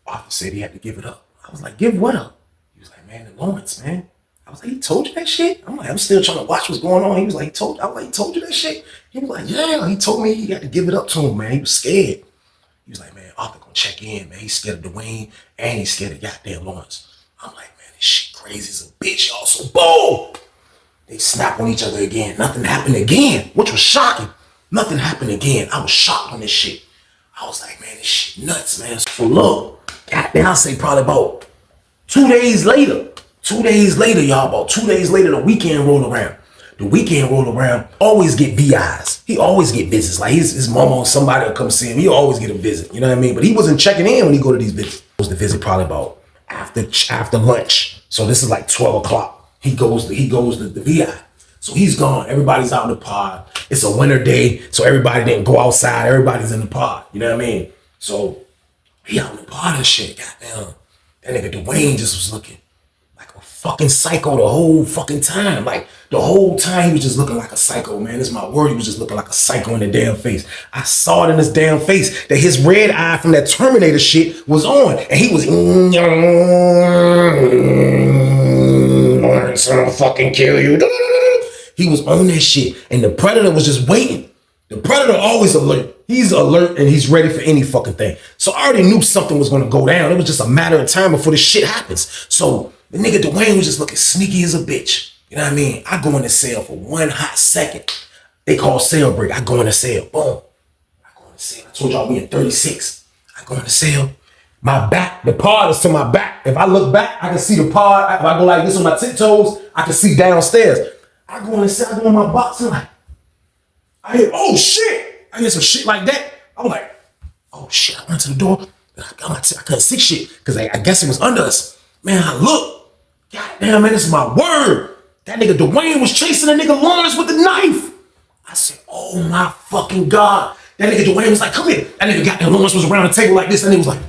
Arthur said he had to give it up. I was like, give what up? He was like, man, the Lawrence, man. I was like, he told you that shit? I'm like, I'm still trying to watch what's going on. He was like, I was like, he told you that shit? He was like, yeah, he told me he had to give it up to him, man. He was scared. He was like, man, Arthur gonna check in, man. He's scared of Dwayne and he's scared of goddamn Lawrence. I'm like, man, this shit crazy as a bitch, y'all. So boom! They snap on each other again. Nothing happened again, which was shocking. Nothing happened again. I was shocked on this shit. I was like, man, this shit nuts, man. So look, goddamn, I'll say probably about 2 days later. 2 days later, y'all, about 2 days later, the weekend rolled around. The weekend rolled around, always get VIs. He always get visits. Like his mama or somebody will come see him. He always get a visit, you know what I mean? But he wasn't checking in when he go to these visits. It was the visit probably about after lunch. So this is like 12 o'clock. He goes to the VI. So he's gone. Everybody's out in the pod. It's a winter day, so everybody didn't go outside. Everybody's in the pod, you know what I mean? So he out in the pod and shit, goddamn. That nigga Dwayne just was looking like a fucking psycho the whole fucking time. Like the whole time he was just looking like a psycho, man. This is my word. He was just looking like a psycho in the damn face. I saw it in his damn face that his red eye from that Terminator shit was on. And he was, I'll fucking kill you. He was on that shit. And the Predator was just waiting. The Predator always alert. He's alert and he's ready for any fucking thing. So I already knew something was gonna go down. It was just a matter of time before this shit happens. So the nigga Dwayne was just looking sneaky as a bitch. You know what I mean? I go in the cell for 1 hot second. They call cell break. I go in the cell. Boom. I go in the cell. I told y'all we in 36. I go in the cell. My back, the pod is to my back. If I look back, I can see the pod. If I go like this on my tiptoes, I can see downstairs. I go in the cell. I go in my box and like, I hear, oh shit. I hear some shit like that. I'm like, oh shit. I went to the door. I couldn't see shit because I guess it was under us. Man, I look. God damn, man, this is my word. That nigga Dwayne was chasing that nigga Lawrence with the knife. I said, oh my fucking God. That nigga Dwayne was like, come here. That nigga goddamn Lawrence was around the table like this. That nigga was like,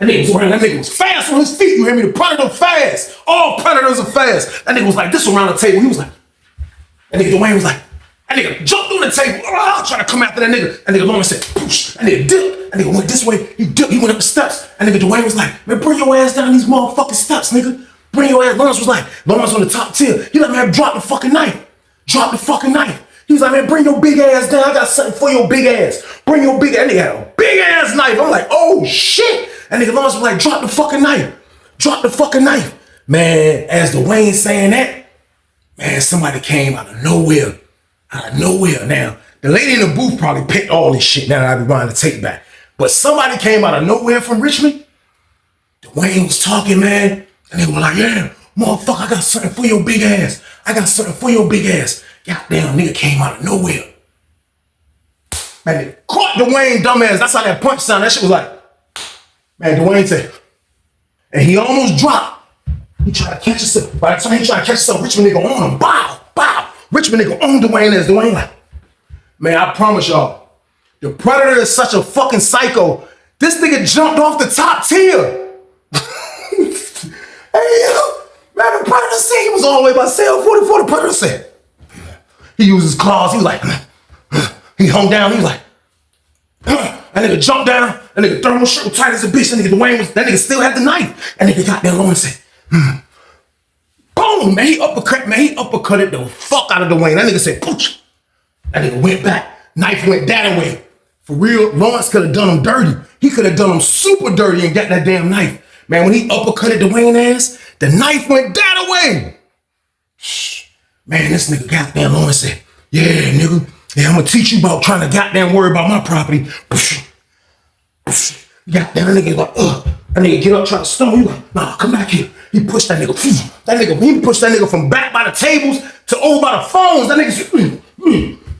that nigga was fast on his feet. You hear me? The Predator fast. All Predators are fast. That nigga was like this around the table. He was like, that nigga Dwayne was like, that nigga jumped on the table, trying to come after that nigga. That nigga Lawrence said, poosh. That nigga dipped. That nigga went this way. He dipped. He went up the steps. That nigga Dwayne was like, man, bring your ass down these motherfucking steps, nigga. Bring your ass. Lawrence was like, Lawrence on the top tier. He let me have drop the fucking knife. Drop the fucking knife. He was like, man, bring your big ass down. I got something for your big ass. Bring your big ass. That nigga had a big ass knife. I'm like, oh shit. That nigga Lawrence was like, drop the fucking knife. Drop the fucking knife. Man, as Dwayne saying that, man, somebody came out of nowhere. Out of nowhere. Now, the lady in the booth probably picked all this shit now that I be buying the tape back. But somebody came out of nowhere from Richmond. Dwayne was talking, man. And they were like, yeah, motherfucker, I got something for your big ass. I got something for your big ass. Goddamn, nigga came out of nowhere. Man, they caught Dwayne dumbass. That's how that punch sounded. That shit was like, man, Dwayne said, and he almost dropped. He tried to catch himself. By the time he tried to catch himself, Richmond nigga on him. Bow, bow. Richmond nigga on Dwayne as Dwayne like, man, I promise y'all, the Predator is such a fucking psycho. This nigga jumped off the top tier. Hey, man, the Predator said he was all the way by cell 44. The Predator said he used his claws. He was like, he hung down. He was like, That nigga jumped down. That nigga thermal shirt tight as a bitch. That nigga still had the knife. That nigga got down low and said, boom, man. He uppercutted the fuck out of Dwayne. That nigga said, pooch. That nigga went back. Knife went that way. For real, Lawrence could have done him dirty. He could have done him super dirty and got that damn knife. Man, when he uppercutted Dwayne ass, the knife went that way. Man, this nigga goddamn Lawrence said, yeah, nigga. Yeah, I'm gonna teach you about trying to goddamn worry about my property. Goddamn, that nigga like, that nigga get up, try to stone you. Like, nah, come back here. He pushed that nigga. He pushed that nigga from back by the tables to over by the phones. That nigga said,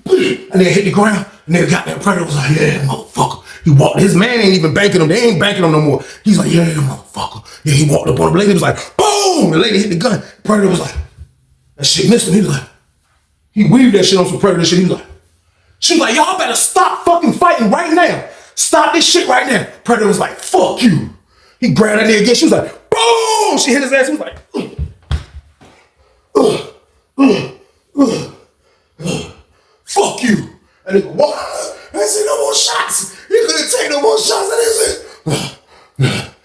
and nigga hit the ground. And nigga got that predator was like, yeah, motherfucker. He walked, his man ain't even banking him. They ain't banking him no more. He's like, yeah, motherfucker. Yeah, he walked up on the lady, was like, boom! The lady hit the gun. Predator was like, that shit missed him. He was like, he weaved that shit on some predator shit. He was like, she was like, y'all better stop fucking fighting right now. Stop this shit right now. Predator was like, fuck you. He grabbed that nigga again. She was like, boom! She hit his ass. He was like, fuck you. And nigga, what? I said, no more shots. He couldn't take no more shots. And he said,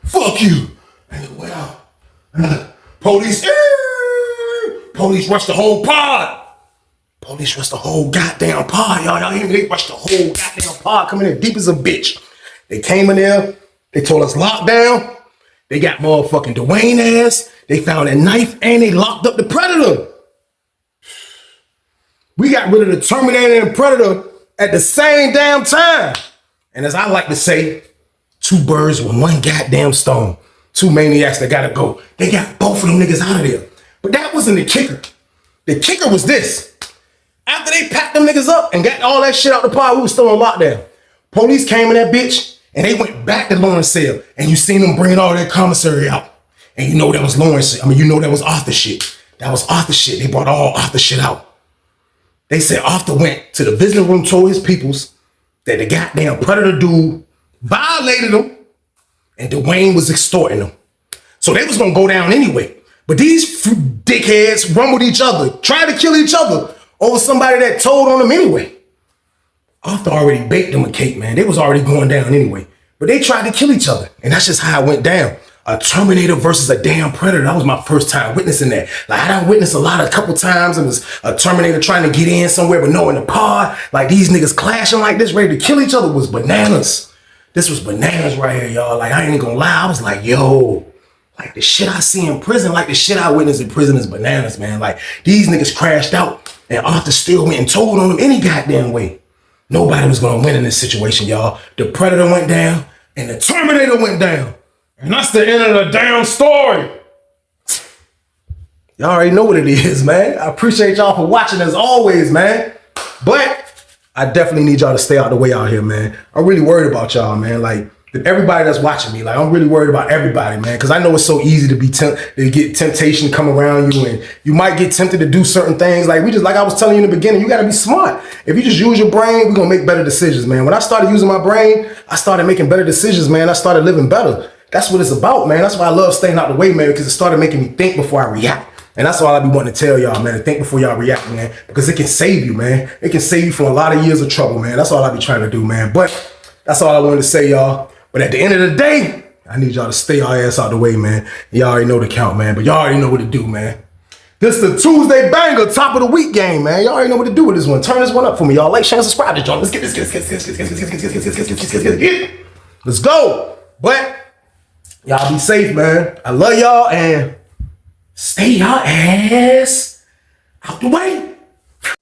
fuck you. And he went out. Police rushed the whole pod. Police rushed the whole goddamn pod. Y'all hear me? They rushed the whole goddamn pod, coming in deep as a bitch. They came in there. They told us lockdown. They got motherfucking Dwayne ass. They found a knife and they locked up the predator. We got rid of the Terminator and Predator at the same damn time. And as I like to say, two birds with one goddamn stone. Two maniacs that gotta go. They got both of them niggas out of there. But that wasn't the kicker. The kicker was this. After they packed them niggas up and got all that shit out the pod, we was still on lockdown. Police came in that bitch and they went back to Lawrence cell. And you seen them bringing all that commissary out. And you know that was Lawrence shit. I mean, you know that was Arthur shit. That was Arthur shit. They brought all Arthur shit out. They said Arthur went to the visiting room, told his peoples that the goddamn predator dude violated them and Dwayne was extorting them. So they was gonna go down anyway. But these dickheads rumbled each other, tried to kill each other over somebody that told on them anyway. Arthur already baked them a cake, man. They was already going down anyway. But they tried to kill each other. And that's just how it went down. A Terminator versus a damn Predator. That was my first time witnessing that. Like, I done witnessed a couple times. It was a Terminator trying to get in somewhere, but no in the pod. Like, these niggas clashing like this, ready to kill each other was bananas. This was bananas right here, y'all. Like, I ain't gonna lie. I was like, yo, like the shit I see in prison, like the shit I witnessed in prison is bananas, man. Like, these niggas crashed out and Arthur still went and told on them any goddamn way. Nobody was gonna win in this situation, y'all. The Predator went down and the Terminator went down. And that's the end of the damn story. Y'all already know what it is, man. I appreciate y'all for watching as always, man. But I definitely need y'all to stay out the way out here, man. I'm really worried about y'all, man. Like, everybody that's watching me, like, I'm really worried about everybody, man. Because I know it's so easy to get temptation to come around you, and you might get tempted to do certain things. Like I was telling you in the beginning, you got to be smart. If you just use your brain, we're going to make better decisions, man. When I started using my brain, I started making better decisions, man. I started living better. That's what it's about, man. That's why I love staying out the way, man, because it started making me think before I react. And that's all I be wanting to tell y'all, man, to think before y'all react, man, because it can save you, man. It can save you from a lot of years of trouble, man. That's all I be trying to do, man. But that's all I wanted to say, y'all. But at the end of the day, I need y'all to stay our ass out the way, man. Y'all already know the count, man, but y'all already know what to do, man. This is the Tuesday banger, top of the week game, man. Y'all already know what to do with this one. Turn this one up for me, y'all. Like, share, and subscribe to John. Let's get this. Let's go. But y'all be safe, man. I love y'all and stay y'all ass out the way.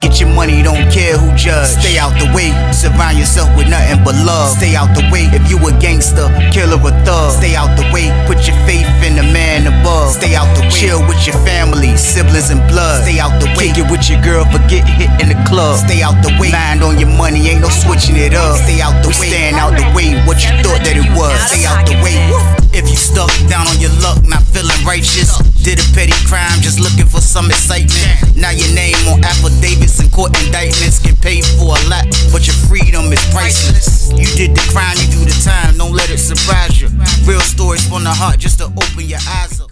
Get your money, don't care who judge. Stay out the way, surround yourself with nothing but love. Stay out the way, if you a gangster, killer or thug. Stay out the way, put your faith in the man above. Stay out the way, chill with your family, siblings and blood. Stay out the way, kick it with your girl, forget hit in the club. Stay out the way, mind on your money, ain't no switching it up. Stay out the way, stand out the way, what you thought that it was. Stay out the way, if you stuck down on your luck, not feeling righteous. Did a petty crime, just looking for some excitement. Now your name on affidavits and court indictments. Get paid for a lot, but your freedom is priceless. You did the crime, you do the time, don't let it surprise you. Real stories from the heart, just to open your eyes up.